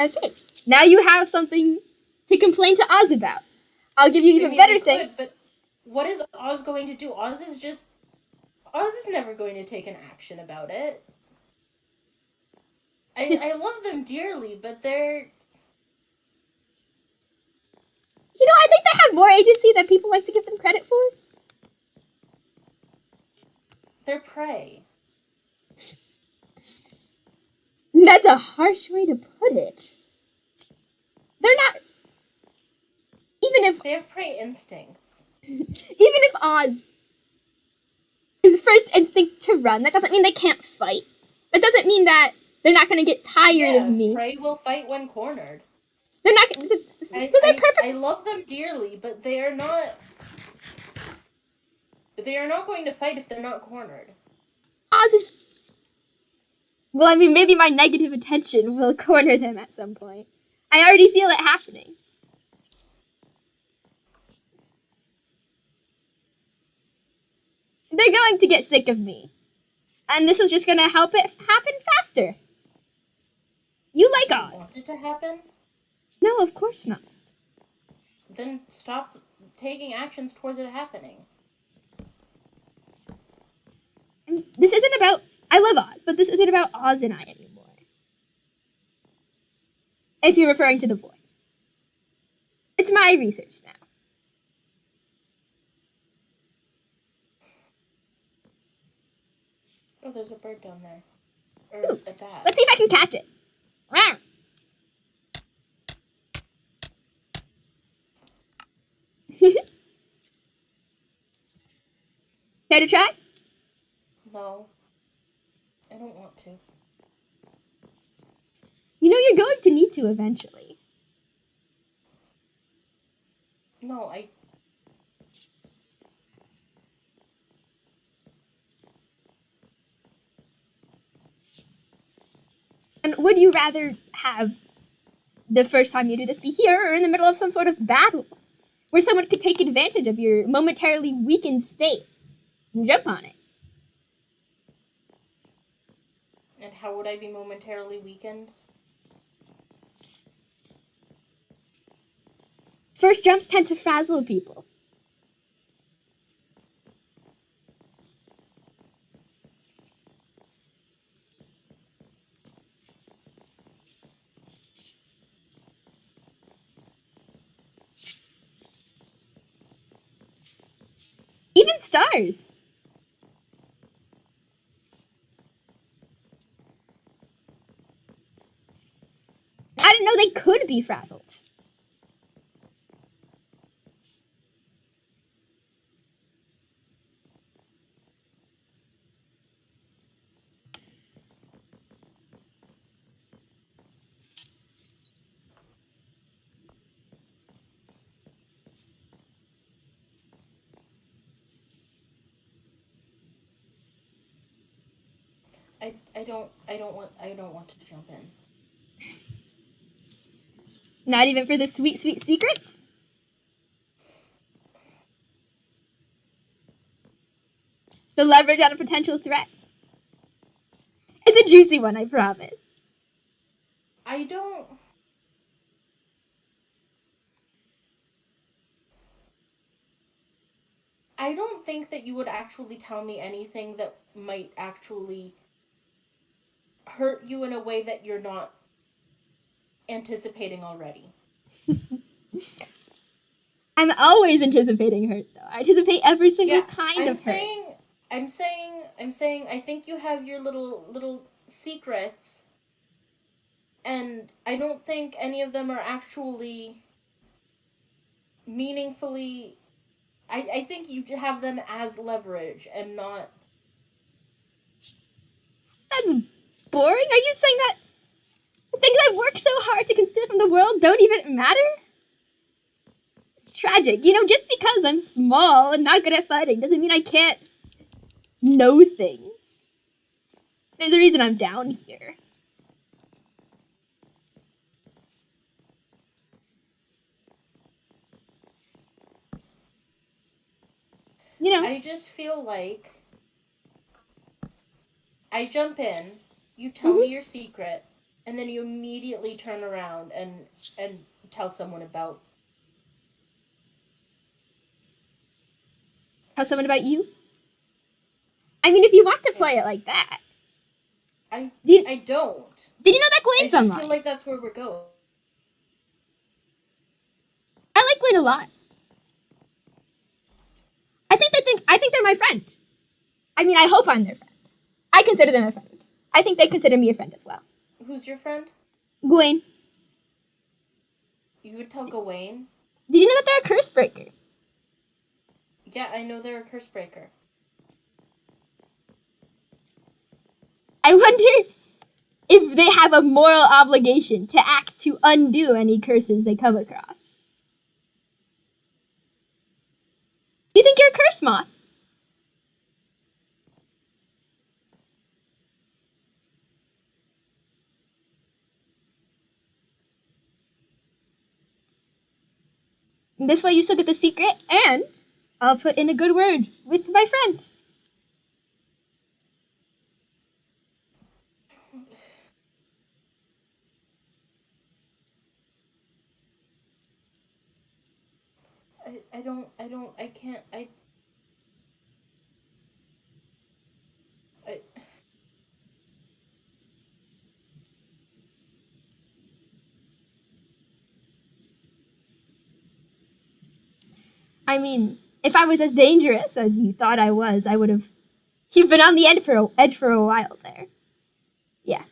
Okay, now you have something to complain to Oz about. I'll give you even better thing. But what is Oz going to do? Oz is never going to take an action about it. I love them dearly, but they're... I think they have more agency than people like to give them credit for. They're prey. That's a harsh way to put it. They're not... Even if... They have prey instincts. Even if Oz is first instinct to run, that doesn't mean they can't fight. That doesn't mean that they're not going to get tired of me. Prey will fight when cornered. They're not... So they're perfect... I love them dearly, but they are not... They are not going to fight if they're not cornered. Oz is... Well, maybe my negative attention will corner them at some point. I already feel it happening. They're going to get sick of me. And this is just going to help it happen faster. You like Oz. Want it to happen? No, of course not. Then stop taking actions towards it happening. And this isn't about... I love Oz, but this isn't about Oz and I anymore. If you're referring to the void. It's my research now. Oh, there's a bird down there. Or Ooh, a bat. let's see if I can catch it. Care to try? No. I don't want to. You know you're going to need to eventually. No, And would you rather have the first time you do this be here or in the middle of some sort of battle where someone could take advantage of your momentarily weakened state and jump on it? And how would I be momentarily weakened? First jumps tend to frazzle people. Even stars. I didn't know they could be frazzled. I don't want to jump in. Not even for the sweet, sweet secrets? The leverage on a potential threat. It's a juicy one, I promise. I don't. I don't think that you would actually tell me anything that might actually hurt you in a way that you're not anticipating already. I'm always anticipating hurt, though. I anticipate every single Yeah, kind I'm of hurt. saying, I'm saying, I think you have your little secrets, and I don't think any of them are actually meaningfully. I think you have them as leverage and not. That's boring. Are you saying that the things I've worked so hard to conceal from the world don't even matter? It's tragic. You know, just because I'm small and not good at fighting doesn't mean I can't know things. There's a reason I'm down here. You know, I just feel like I jump in, you tell me your secret, and then you immediately turn around and tell someone about. tell someone about you. I mean, if you want to Yeah. play it like that. I Did, I don't. did you know that I Gawain's just feel online? like that's where we're going. I like Gawain a lot. I think they're my friend. I mean, I hope I'm their friend. I consider them a friend. I think they consider me a friend as well. Who's your friend? Gawain, You would tell Gawain? did you know that they're a curse breaker? Yeah, I know they're a curse breaker. I wonder if they have a moral obligation to act to undo any curses they come across. You think you're a curse moth? This way you still get the secret, and I'll put in a good word with my friend. I can't, I, I mean, if I was as dangerous as you thought I was, I would have. You've been on the edge for a while there. Yeah.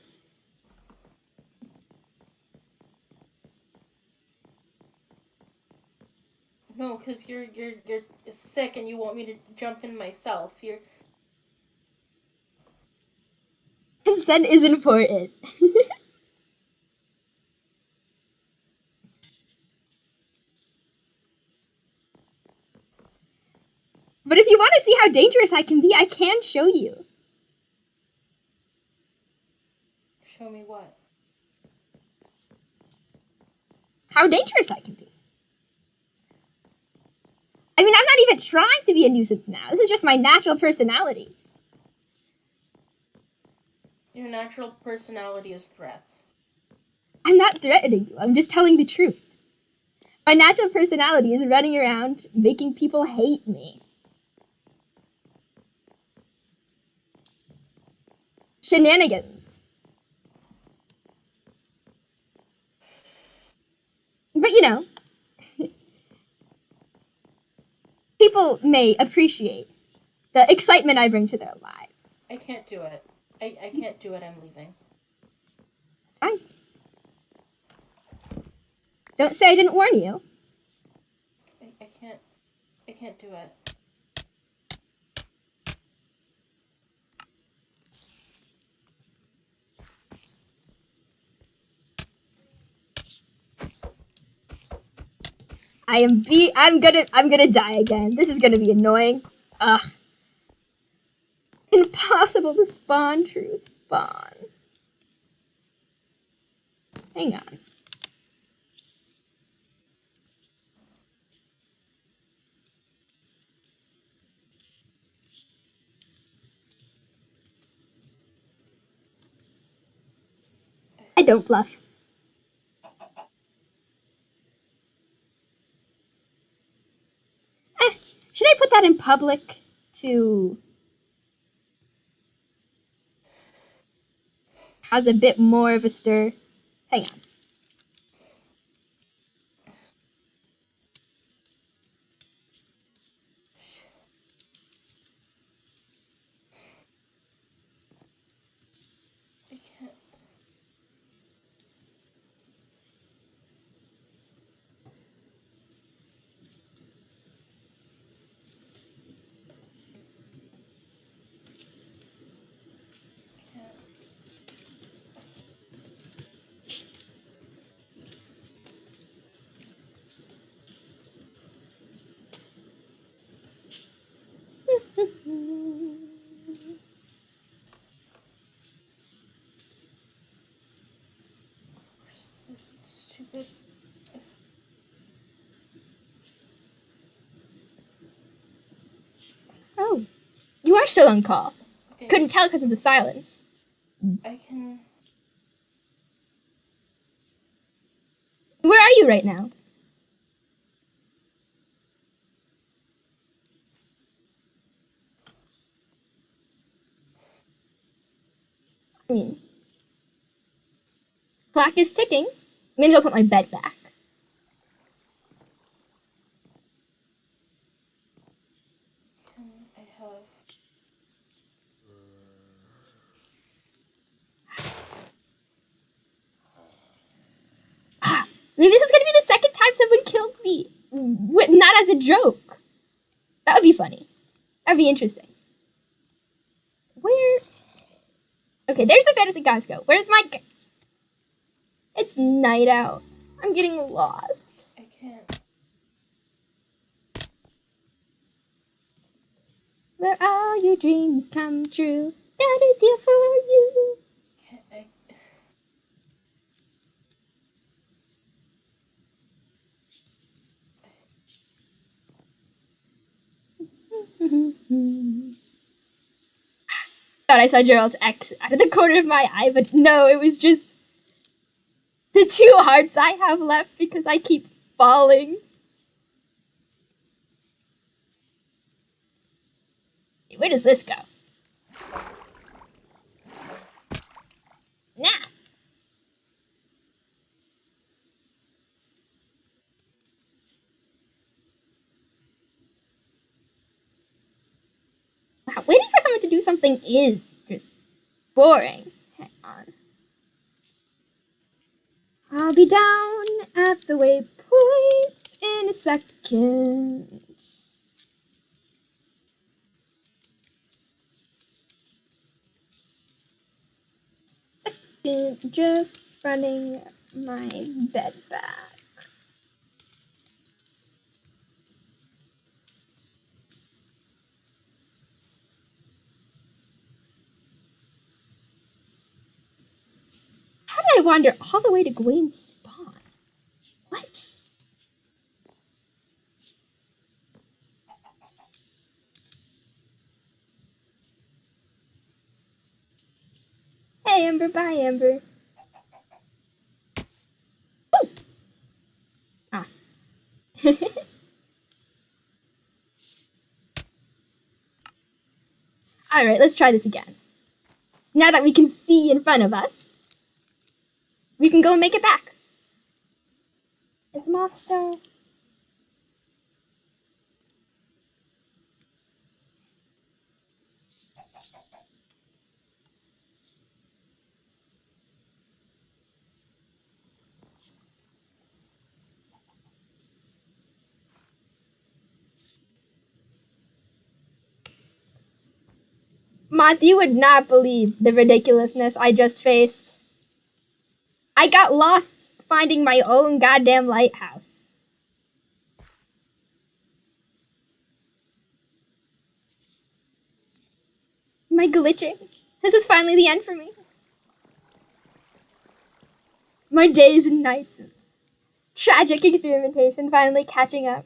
No, because you're sick and you want me to jump in myself. You're Consent is important. But if you want to see how dangerous I can be, I can show you. show me what? How dangerous I can be. I mean, I'm not even trying to be a nuisance now. This is just my natural personality. Your natural personality is threats. I'm not threatening you. I'm just telling the truth. My natural personality is running around making people hate me. Shenanigans. But you know, people may appreciate the excitement I bring to their lives. I can't do it. I can't do it. I'm leaving. Fine. Don't say I didn't warn you. I can't do it. I'm gonna die again. This is gonna be annoying. Ugh. Impossible to spawn, true spawn. Hang on. I don't bluff. Should I put that in public to cause a bit more of a stir? Hang on. I can't. Stupid. Oh, you are still on call. Okay. Couldn't tell because of the silence. I can. Where are you right now? I mean, clock is ticking. I'm gonna go put my bed back. I have. Maybe this is gonna be the second time someone killed me. Not as a joke. That would be funny. That'd be interesting. Where? Okay, there's the fantasy guys go. Where's my... It's night out. I'm getting lost. I can't. Where all your dreams come true. Got a deal for you. Can't. I. Thought I saw Gerald's X out of the corner of my eye, but no, it was just the 2 hearts I have left because I keep falling. Where does this go? Nah. Wow, waiting for someone to do something is just boring. Hang on. I'll be down at the waypoint Wait in a second. Just running my bed back. How did I wander all the way to Gawain's spawn? What? Hey, Amber. Bye, Amber. Oh! Ah. Alright, let's try this again. Now that we can see in front of us, we can go and make it back. Is Moth still? Moth, you would not believe the ridiculousness I just faced. I got lost finding my own goddamn lighthouse. Am I glitching? This is finally the end for me. My days and nights of tragic experimentation finally catching up.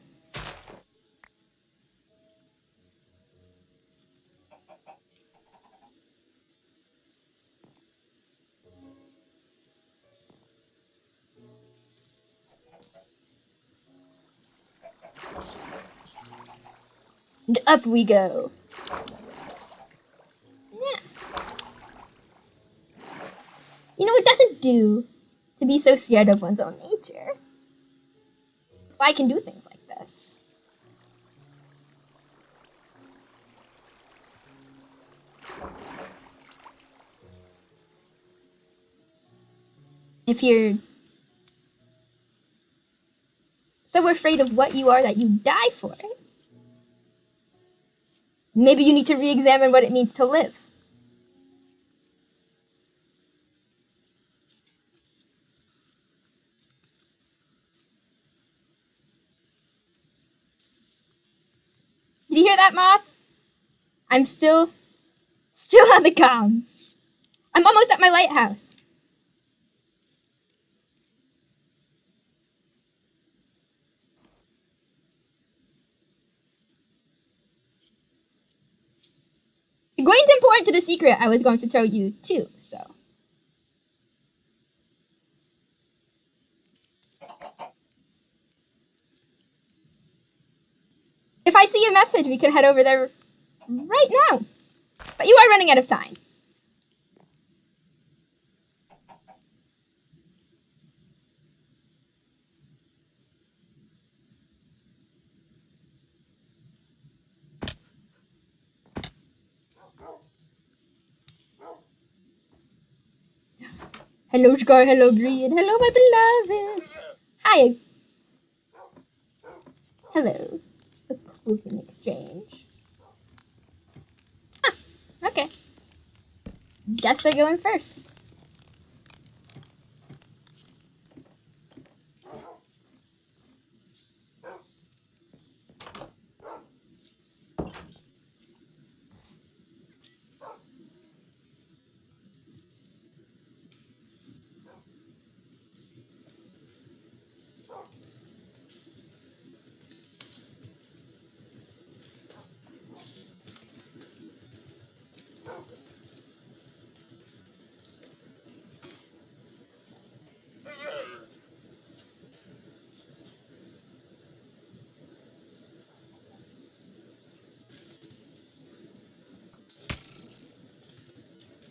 And up we go. Yeah. You know, it doesn't do to be so scared of one's own nature. That's why I can do things like this. If you're so afraid of what you are that you die for it, maybe you need to re-examine what it means to live. Did you hear that, Moth? I'm still on the comms. I'm almost at my lighthouse. Gawain's important to the secret I was going to tell you too, so. If I see a message, we could head over there right now. But you are running out of time. Hello, Scar. Hello, Green. Hello, my beloveds. Hi. Hello. A clothing exchange. Huh. Okay. Guess they're going first.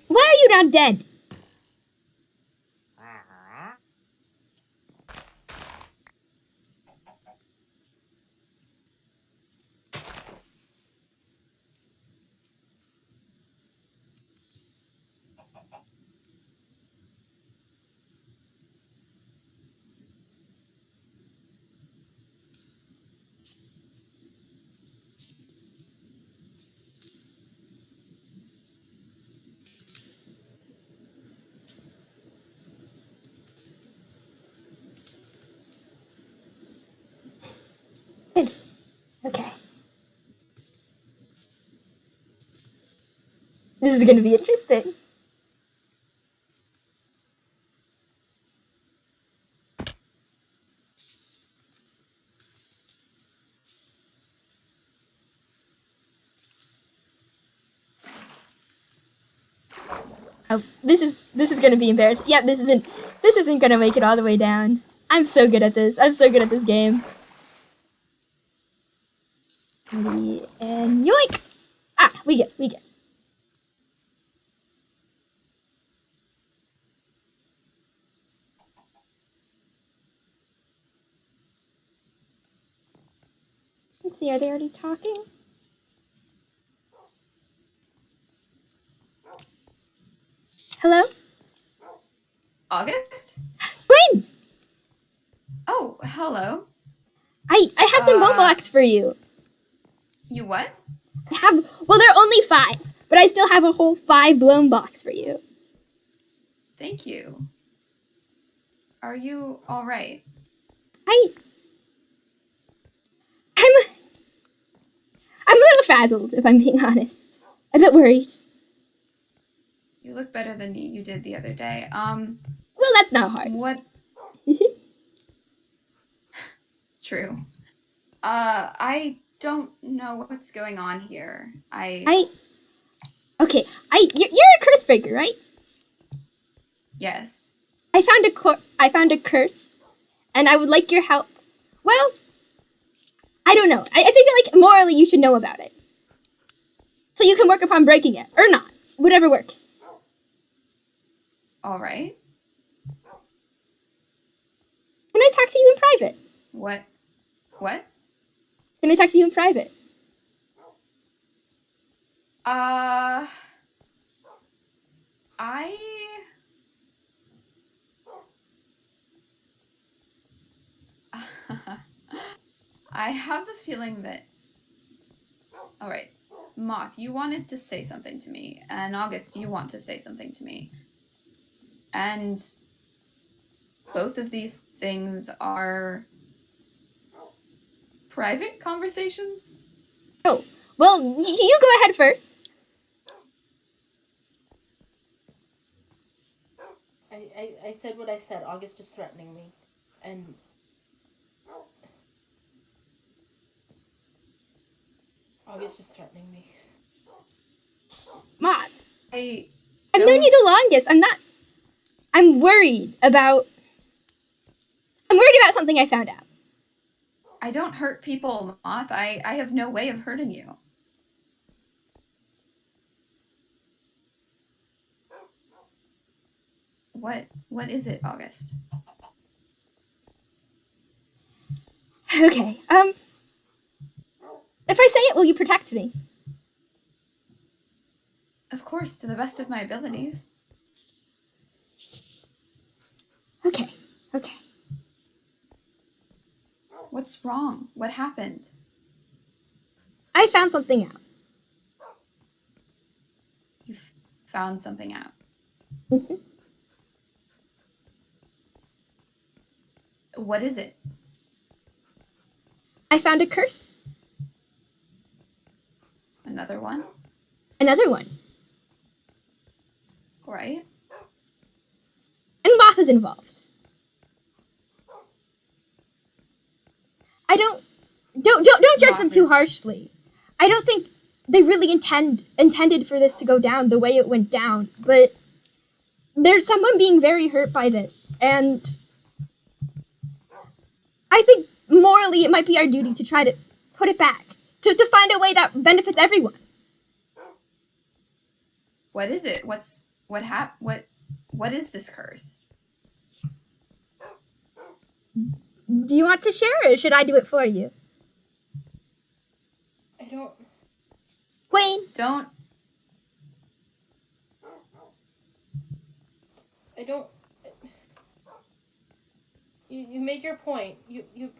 Why are you not dead? This is gonna be interesting. Oh, this is gonna be embarrassing. Yeah, this isn't gonna make it all the way down. I'm so good at this. I'm so good at this game. Ready, and yoink! Ah, we get. Let's see, are they already talking? Hello? August? Gwen! Oh, hello. I have some bone blocks for you. You what? Well, there are only 5, but I still have a whole 5 blown box for you. Thank you. Are you alright? I'm a little frazzled, if I'm being honest. A bit worried. You look better than you did the other day. Well, that's not hard. What? True. I don't know what's going on here. Okay, you're a curse breaker, right? Yes. I found a curse, and I would like your help. Well, I don't know. I think that, like, morally you should know about it. So you can work upon breaking it, or not. Whatever works. Alright. Can I talk to you in private? What? What? Can I talk to you in private? I have the feeling that... Alright. Moth, you wanted to say something to me. And August, you want to say something to me. And both of these things are private conversations? Oh, well, you go ahead first. I said what I said. August is threatening me. And August is threatening me. Moth, I've known you the longest. I'm worried about something I found out. I don't hurt people, Moth. I have no way of hurting you. What is it, August? Okay, if I say it, will you protect me? Of course, to the best of my abilities. Okay. What's wrong? What happened? I found something out. You found something out. What is it? I found a curse. Another one? Another one. Right. And Moth is involved. Don't judge them too harshly. I don't think they really intended for this to go down the way it went down, but there's someone being very hurt by this, and I think morally it might be our duty to try to put it back, to find a way that benefits everyone. What is it? What is this curse? Do you want to share, or should I do it for you? I don't... Gawain! Don't... I don't... You made your point. You... Gawain,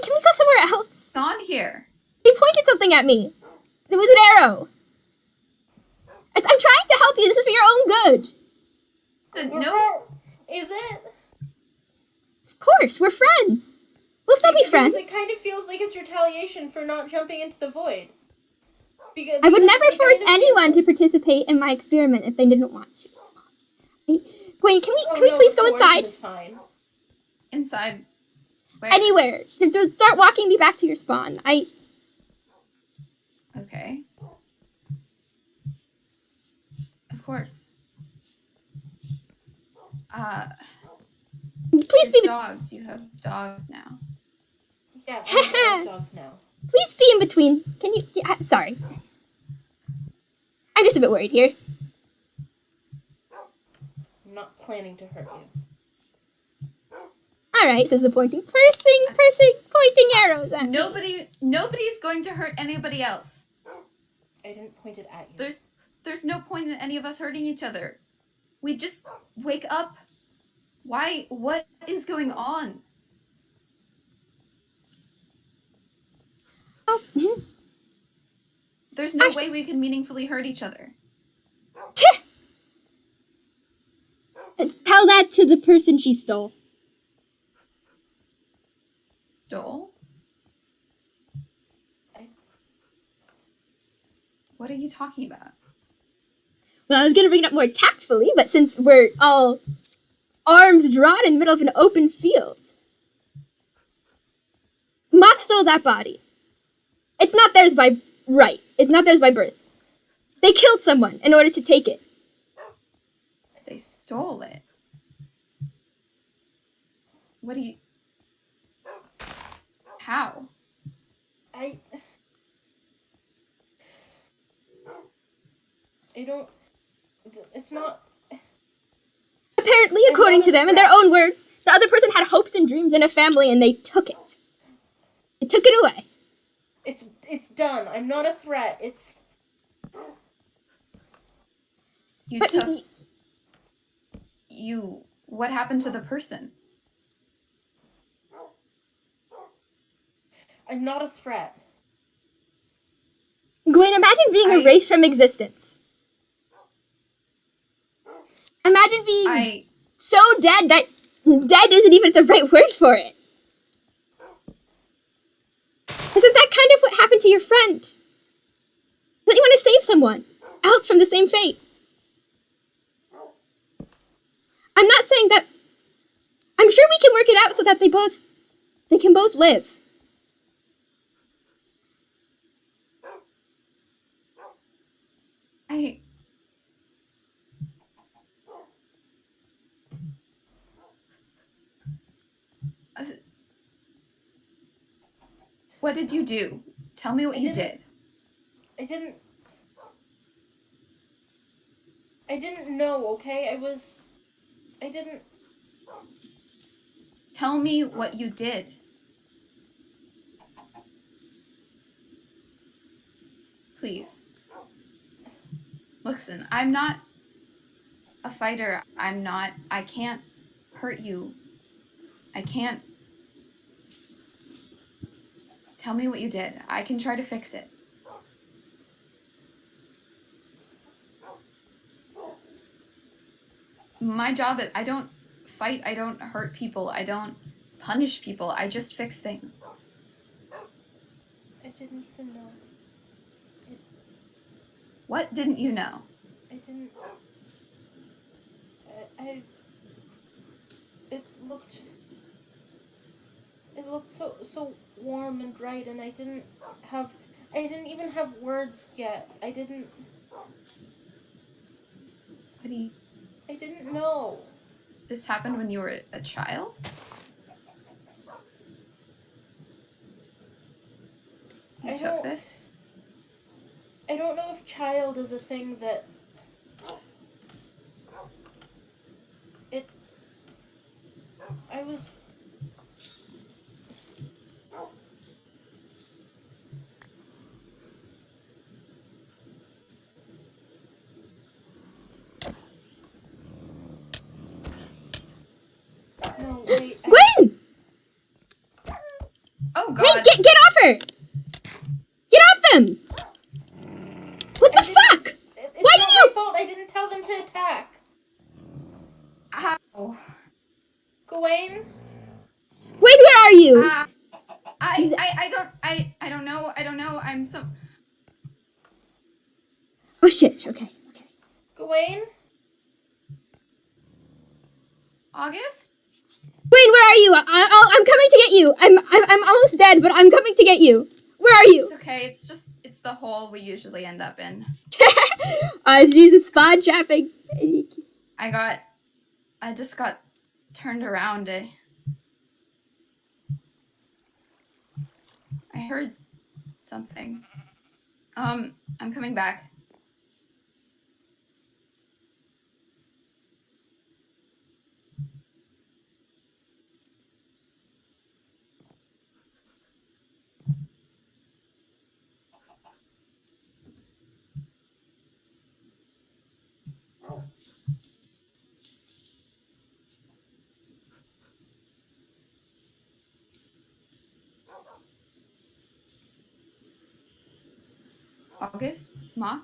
can we go somewhere else? On here. He pointed something at me. It was an arrow. I'm trying to help you. This is for your own good. No. Is it? Of course, we're friends. We'll still be friends. It kind of feels like it's retaliation for not jumping into the void. I would never Because, force I know anyone to participate in my experiment if they didn't want to. Gawain, can we no, please go coercion inside? is fine. Inside. Where? Anywhere. Start walking me back to your spawn. Okay. Of course. Please be dogs. You have dogs now. Yeah, I have dogs now. please be in between. Can you? Yeah, sorry. I'm just a bit worried here. I'm not planning to hurt you. All right, says the pointing person pointing arrows at me. Nobody's going to hurt anybody else. I didn't point it at you. There's no point in any of us hurting each other. We just wake up. Why? What is going on? Oh, There's no way we can meaningfully hurt each other. tell that to the person she stole. Stole? What are you talking about? Well, I was gonna bring it up more tactfully, but since we're all arms drawn in the middle of an open field, Moth stole that body. It's not theirs by right. It's not theirs by birth. They killed someone in order to take it. They stole it. What do you... How? I don't... It's not... Apparently, according to them, in their own words, the other person had hopes and dreams and a family, and they took it. They took it away. It's done. I'm not a threat. It's... You But took... What happened to the person? I'm not a threat. Gawain, imagine being erased from existence. Imagine being so dead that dead isn't even the right word for it. Isn't that kind of what happened to your friend? Don't you want to save someone else from the same fate? I'm not saying that... I'm sure we can work it out so that they can both live. What did you do? Tell me what you did. I didn't know, okay? I didn't... Tell me what you did. Please. Listen, I'm not a fighter. I can't hurt you. I can't. Tell me what you did. I can try to fix it. My job is, I don't fight, I don't hurt people, I don't punish people, I just fix things. I didn't even know. What didn't you know? I didn't... It looked so warm and bright, and I didn't even have words yet. I didn't know. This happened when you were a child? You took this? I don't know if child is a thing that... I was... No, wait. Gwen! Oh, God. Wait, get off her! Get off them! What the fuck? It's Why not did you... my fault. I didn't tell them to attack. Ow. Gawain? Wait, where are you? I don't know. I'm so... Oh shit. Okay. Gawain? August? Wait, where are you? I'm coming to get you. I'm almost dead, but I'm coming to get you. Where are you? It's okay. It's the hole we usually end up in. Jesus, spawn trapping. I just got turned around. I heard something. I'm coming back. August? Moth?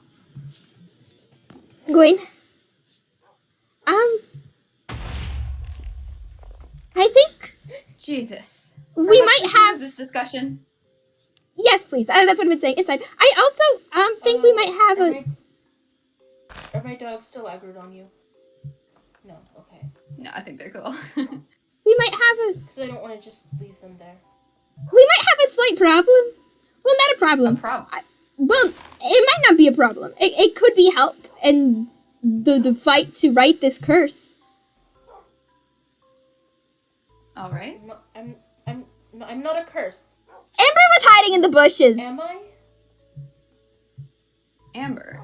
Gawain. I think Jesus. we Perhaps might we can have this discussion. Yes, please. That's what I've been saying. Inside. I also think we might have Are my dogs still aggroed on you? No, okay. No, I think they're cool. we might have Because I don't want to just leave them there. we might have a slight problem. Well, not a problem. Well, it might not be a problem. It could be help in the fight to right this curse. All right. I'm not a curse. Amber was hiding in the bushes. Am I? Amber.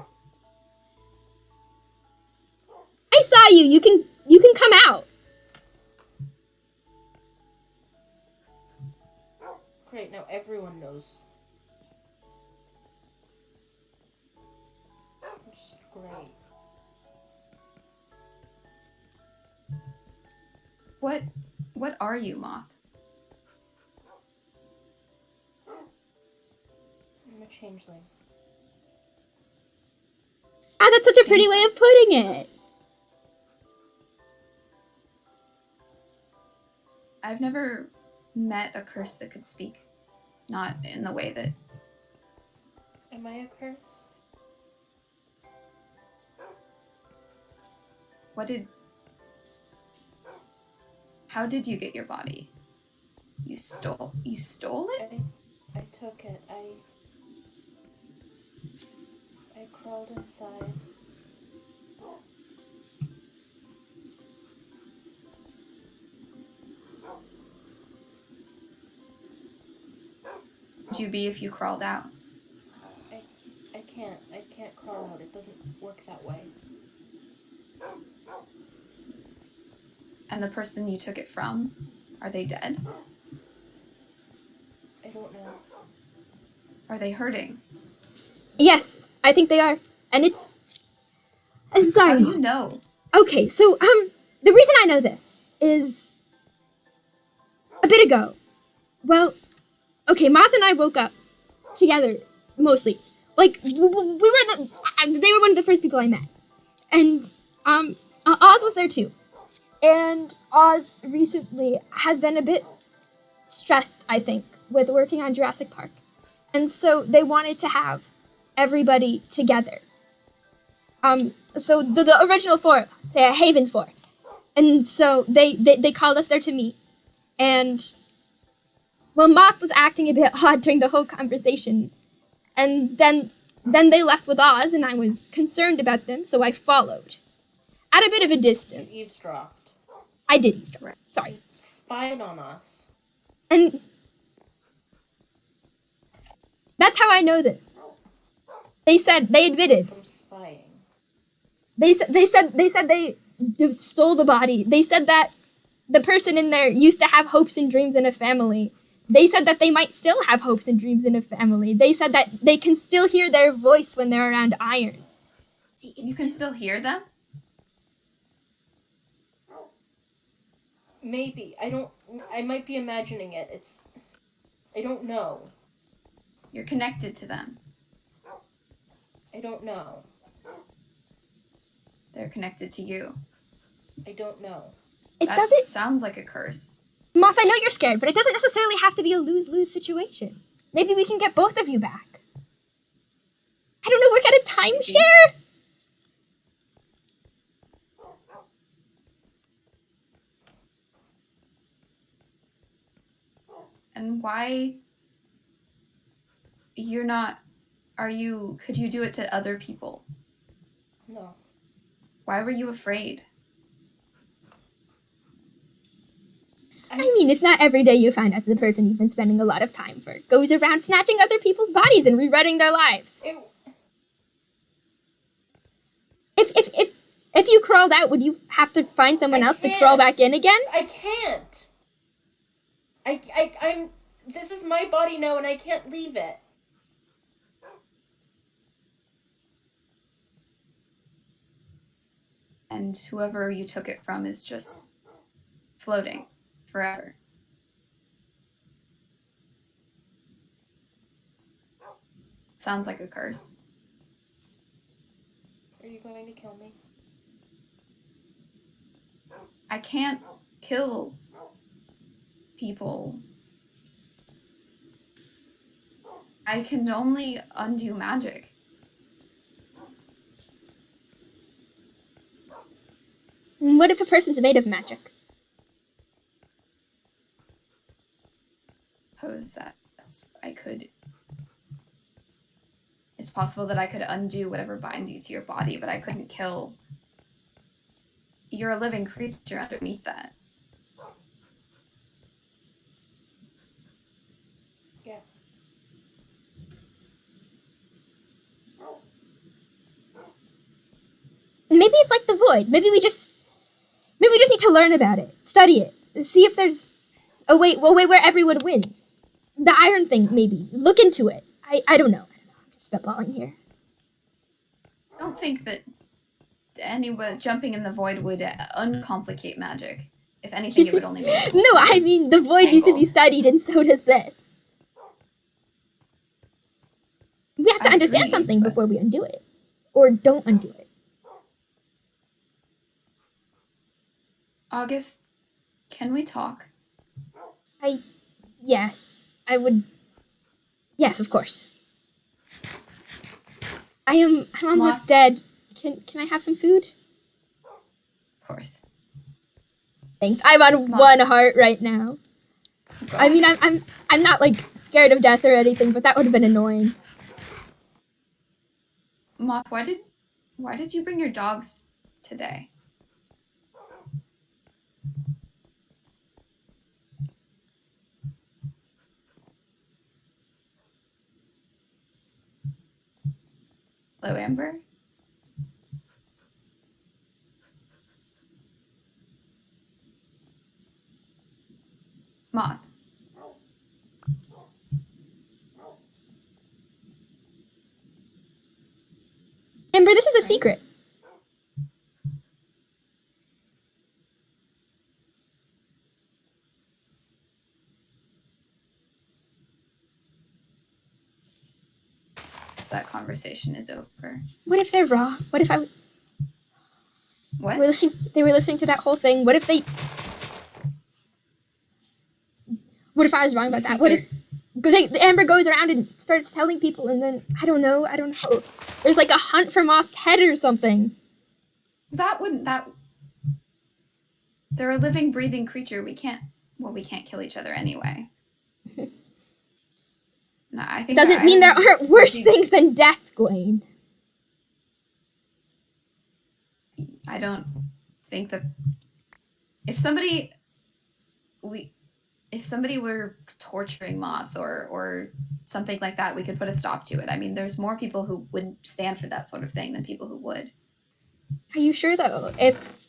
I saw you. You can come out. Great, now everyone knows. Just great. What are you, Moth? I'm a changeling. Ah, that's such a pretty way of putting it. I've never met a curse that could speak. Not in the way that... Am I a curse? How did you get your body? You stole it? I took it. I crawled inside. Would you be if you crawled out? I can't crawl out. It doesn't work that way. And the person you took it from, are they dead? I don't know. Are they hurting? Yes, I think they are. And I'm sorry. How do you know? Okay, so the reason I know this is a bit ago. Well, okay, Moth and I woke up together mostly. Like they were one of the first people I met, and Oz was there too. And Oz recently has been a bit stressed, I think, with working on Jurassic Park, and so they wanted to have everybody together. So the original four of us, say a Haven four, and so they called us there to meet, and well, Moth was acting a bit odd during the whole conversation, and then they left with Oz, and I was concerned about them, so I followed at a bit of a distance. You eavesdropped. I did eavesdrop. Sorry. You spied on us. And that's how I know this. They admitted. From spying. They said they stole the body. They said that the person in there used to have hopes and dreams in a family. They said that they might still have hopes and dreams in a family. They said that they can still hear their voice when they're around iron. You can still hear them? Maybe. I might be imagining it. I don't know. You're connected to them. I don't know. They're connected to you. I don't know. That sounds like a curse. Moth, I know you're scared, but it doesn't necessarily have to be a lose-lose situation. Maybe we can get both of you back. I don't know, work at a timeshare? And why you're not, could you do it to other people? No. Why were you afraid? I mean, it's not every day you find out that the person you've been spending a lot of time for goes around snatching other people's bodies and rewriting their lives. If you crawled out, would you have to find someone else to crawl back in again? I can't. I'm. This is my body now, and I can't leave it. And whoever you took it from is just floating forever. Sounds like a curse. Are you going to kill me? I can't kill people. I can only undo magic. What if a person's made of magic? Suppose I could. It's possible that I could undo whatever binds you to your body, but I couldn't kill. You're a living creature underneath that. Yeah. Maybe it's like the void. Maybe we just need to learn about it, study it, see if there's a way where everyone wins. The iron thing, maybe. Look into it. I don't know. I'm just spitballing here. I don't think that anyone jumping in the void would uncomplicate magic. If anything, it would only make it No, I mean, the void needs to be studied, and so does this. We have to understand something before we undo it. Or don't undo it. August, can we talk? Yes, I would. Yes, of course. I'm almost dead. Can I have some food? Of course. Thanks. I'm on one heart right now. Gosh. I mean, I'm not like scared of death or anything, but that would have been annoying. Moth, why did you bring your dogs today? Hello, Amber? Moth. Amber, this is a secret. That conversation is over. What if they're raw? What if What? They were listening to that whole thing. What if I was wrong about that? What if Amber goes around and starts telling people, and then I don't know. There's like a hunt for Moth's head or something. They're a living, breathing creature. We can't kill each other anyway. No, I think doesn't mean there aren't worse things than death, Gawain. I don't think that if somebody were torturing Moth or something like that, we could put a stop to it. I mean, there's more people who wouldn't stand for that sort of thing than people who would. Are you sure, though? If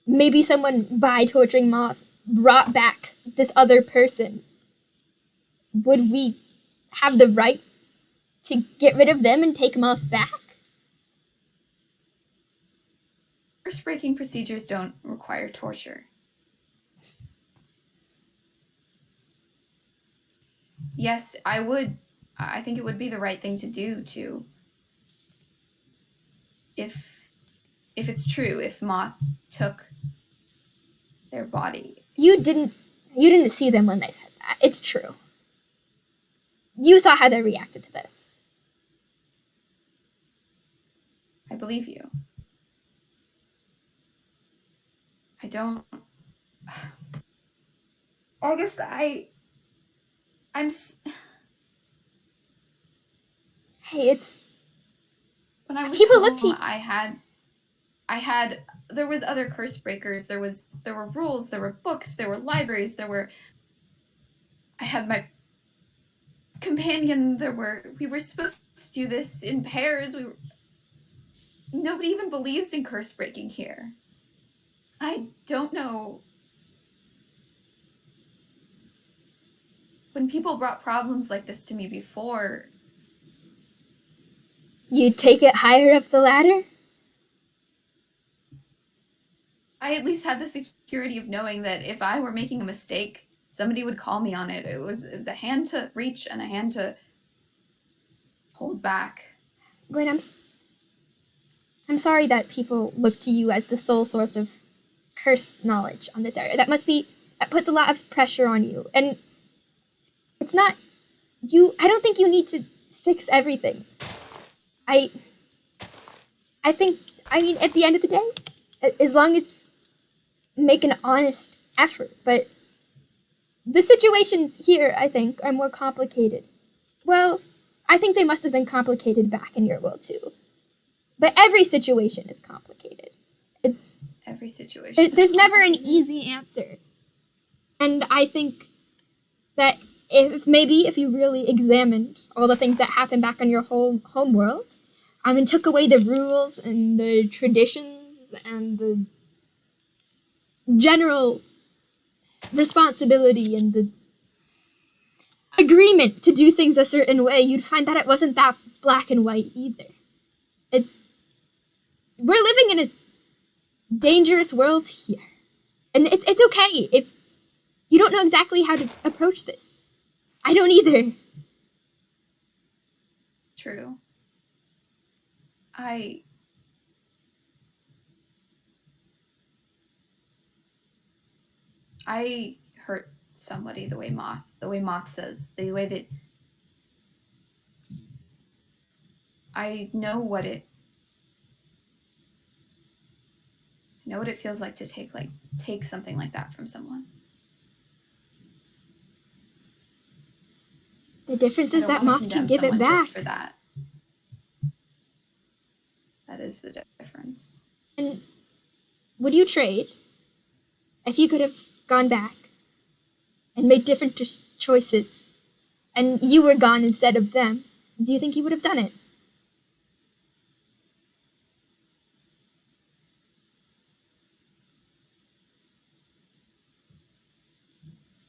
maybe someone, by torturing Moth, brought back this other person, would we have the right to get rid of them and take Moth back? Curse-breaking procedures don't require torture. Yes, I think it would be the right thing to do to, if it's true, if Moth took their body. You didn't see them when they said that. It's true. You saw how they reacted to this. I believe you. I don't... August, I'm... Hey, it's... When I was People home, look to you. there was other curse breakers. There were rules, there were books, there were libraries, I had my companion, we were supposed to do this in pairs. Nobody even believes in curse breaking here. I don't know. When people brought problems like this to me before, You take it higher up the ladder? I at least had the security of knowing that if I were making a mistake, somebody would call me on it. It was a hand to reach and a hand to hold back. Gawain, I'm sorry that people look to you as the sole source of curse knowledge on this area. That puts a lot of pressure on you. And it's not, I don't think you need to fix everything. I think, at the end of the day, as long as make an honest effort, but the situations here, I think, are more complicated. Well, I think they must have been complicated back in your world too. But every situation is complicated. Every situation. There's never an easy answer. And I think that if you really examined all the things that happened back on your home world, and took away the rules and the traditions and the general responsibility and the agreement to do things a certain way, you'd find that it wasn't that black and white either. We're living in a dangerous world here. And it's okay if you don't know exactly how to approach this. I don't either. True. I hurt somebody the way Moth says, the way that I know what it feels like to take something like that from someone. The difference is that Moth can give it back. Just for that. That is the difference. And would you trade if you could have gone back and made different choices and you were gone instead of them? Do you think you would have done it?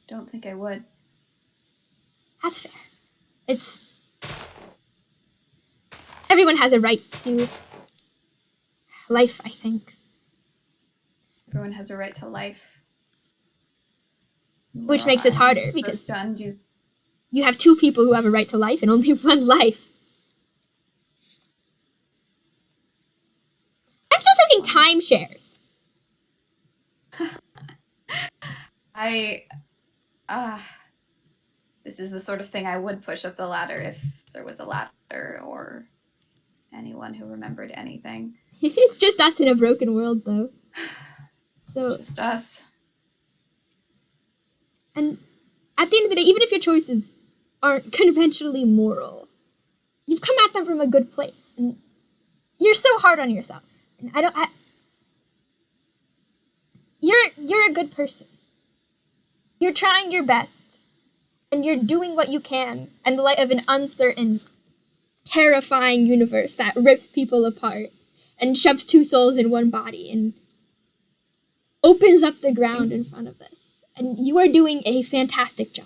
Don't think I would. That's fair. Everyone has a right to life, I think. Everyone has a right to life. Which makes it harder because you have two people who have a right to life and only one life. I'm still thinking timeshares. This is the sort of thing I would push up the ladder if there was a ladder or anyone who remembered anything. It's just us in a broken world, though. So just us. And at the end of the day, even if your choices aren't conventionally moral, you've come at them from a good place. And you're so hard on yourself. And you're a good person. You're trying your best. And you're doing what you can in the light of an uncertain, terrifying universe that rips people apart and shoves two souls in one body and opens up the ground in front of us. And you are doing a fantastic job.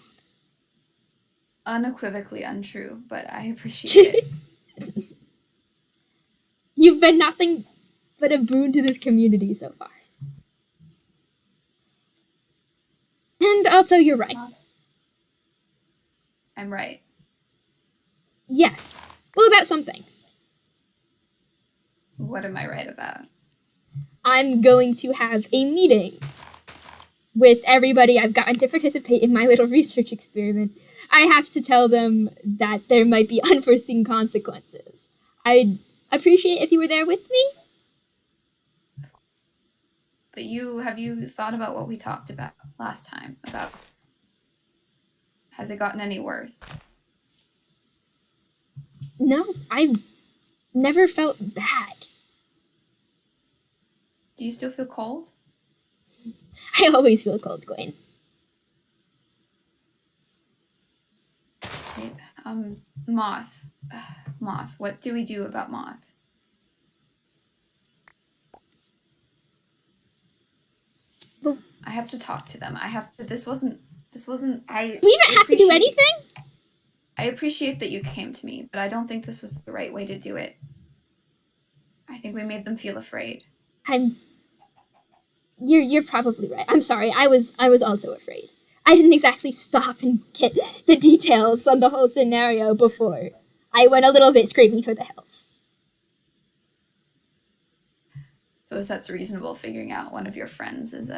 Unequivocally untrue, but I appreciate it. You've been nothing but a boon to this community so far. And also, you're right. I'm right. Yes. Well, about some things. What am I right about? I'm going to have a meeting with everybody I've gotten to participate in my little research experiment. I have to tell them that there might be unforeseen consequences. appreciate if you were there with me. But have you thought about what we talked about last time? About has it gotten any worse? No, I've never felt bad. Do you still feel cold? I always feel cold, Gawain. Right. Moth. Moth. What do we do about Moth? Well, I have to talk to them. I have to. This wasn't. I. do we even have to do anything? I appreciate that you came to me, but I don't think this was the right way to do it. I think we made them feel afraid. You're probably right. I'm sorry. I was also afraid. I didn't exactly stop and get the details on the whole scenario before I went a little bit screaming toward the hills. Suppose that's reasonable. Figuring out one of your friends is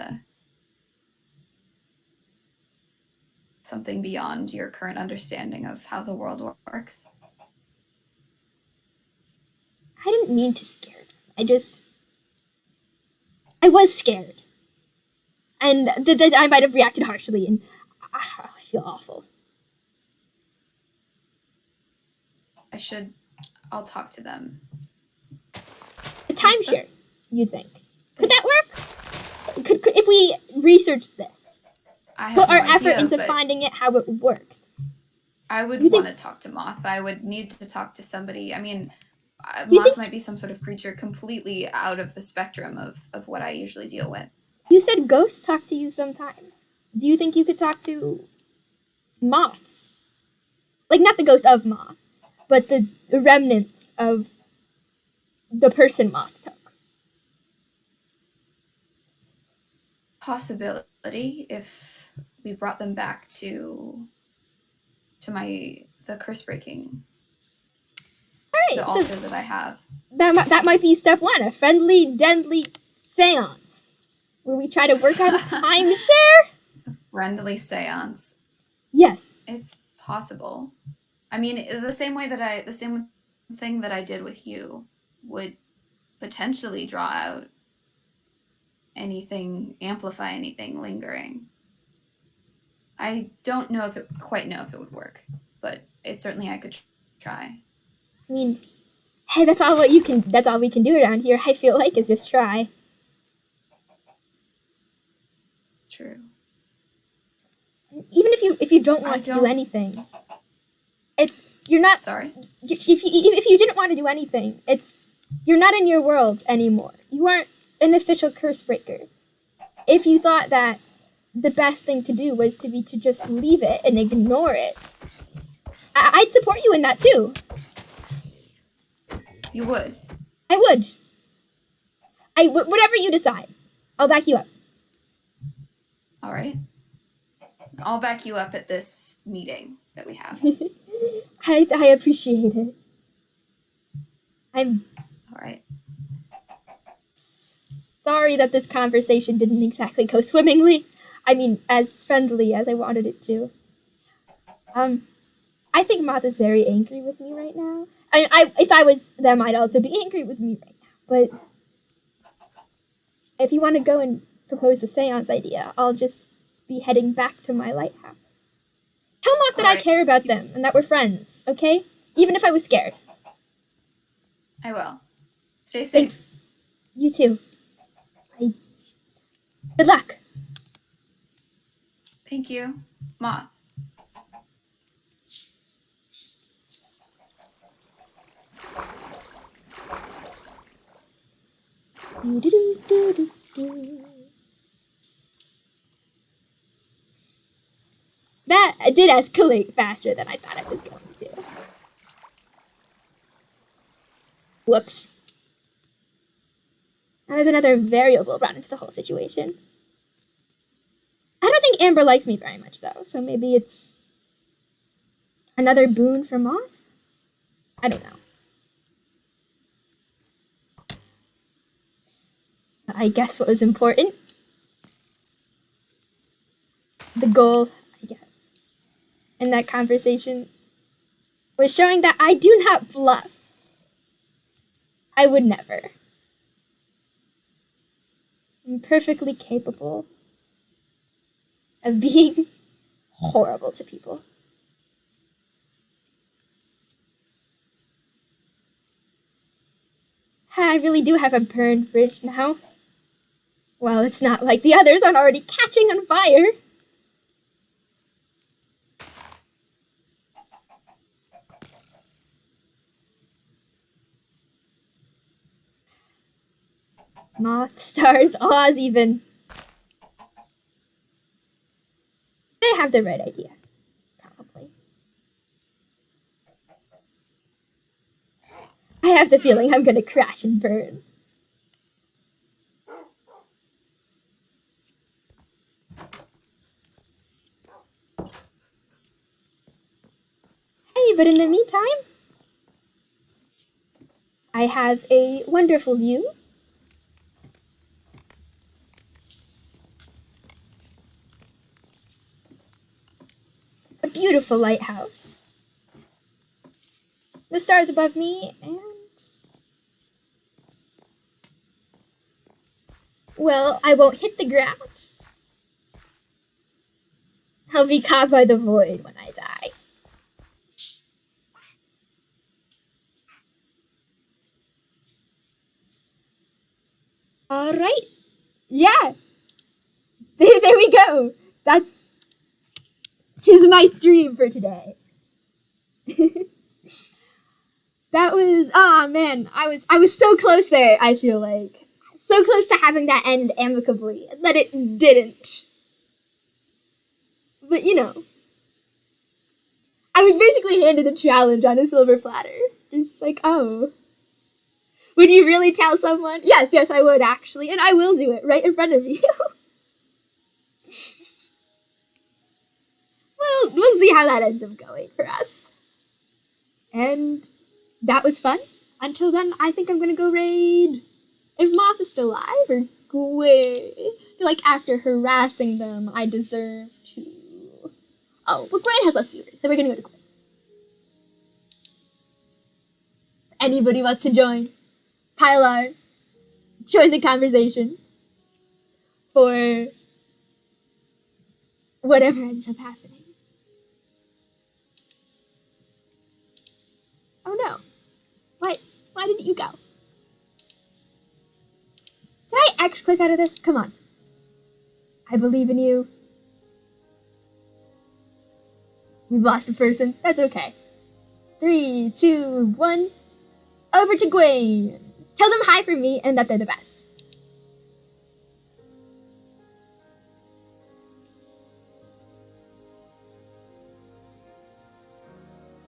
something beyond your current understanding of how the world works. I didn't mean to scare them. I was scared. And I might have reacted harshly, and I feel awful. I'll talk to them. A timeshare, you think? Could that work? Could if we research this? Put our effort into finding it, how it works. I would want to talk to Moth. I would need to talk to somebody. I mean, Moth might be some sort of creature completely out of the spectrum of what I usually deal with. You said ghosts talk to you sometimes. Do you think you could talk to moths? Like, not the ghost of Moth, but the remnants of the person Moth took. Possibility, if we brought them back to the curse breaking. All right, the altar that I have. That might be step one, a friendly, deadly seance, where we try to work out a timeshare. A friendly seance. Yes, it's possible. I mean, the same thing that I did with you would potentially draw out anything, amplify anything lingering. I don't know quite know if it would work, but it certainly I could try. I mean, hey, that's all we can do around here. I feel like is just try. True. Even if you don't want to do anything, you're not. Sorry. If you didn't want to do anything, you're not in your world anymore. You aren't an official curse breaker. If you thought that the best thing to do was to just leave it and ignore it, I'd support you in that too. You would? I would. Whatever you decide, I'll back you up. All right. I'll back you up at this meeting that we have. I appreciate it. I'm all right. Sorry that this conversation didn't exactly go swimmingly. I mean, as friendly as I wanted it to. I think Moth is very angry with me right now. If I was them, I'd also be angry with me right now. But if you want to go and propose a seance idea, I'll just be heading back to my lighthouse. Tell Moth that I care about them and that we're friends, okay? Even if I was scared. I will. Stay safe. You too. Good luck. Thank you, Moth. That did escalate faster than I thought it was going to. Whoops. Now there's another variable brought into the whole situation. I don't think Amber likes me very much, though, so maybe it's another boon for Moth? I don't know. I guess what was important, the goal, I guess, in that conversation was showing that I do not bluff. I would never. I'm perfectly capable of being horrible to people. I really do have a burned bridge now. Well, it's not like the others aren't already catching on fire. Moth, stars, Oz even. They have the right idea. Probably. I have the feeling I'm gonna crash and burn. Hey, but in the meantime, I have a wonderful view. A beautiful lighthouse. The stars above me, and... well, I won't hit the ground. I'll be caught by the void when I die. Alright. Yeah! There we go! That's... 'tis my stream for today. That was... aw, man. I was so close there, I feel like. So close to having that end amicably, and that it didn't. But, you know. I was basically handed a challenge on a silver platter. Just like, oh. Would you really tell someone? Yes, I would actually. And I will do it right in front of you. Well, we'll see how that ends up going for us. And that was fun. Until then, I think I'm gonna go raid if Moth is still alive, or Gawain. I feel like after harassing them, I deserve to... oh, but Gawain has less viewers, so we're gonna go to Gawain. Anybody wants to join? Pilar, join the conversation for whatever ends up happening. Oh no. Why didn't you go? Did I X-click out of this? Come on. I believe in you. We've lost a person. That's okay. 3, 2, 1. Over to Gawain. Tell them hi from me and that they're the best.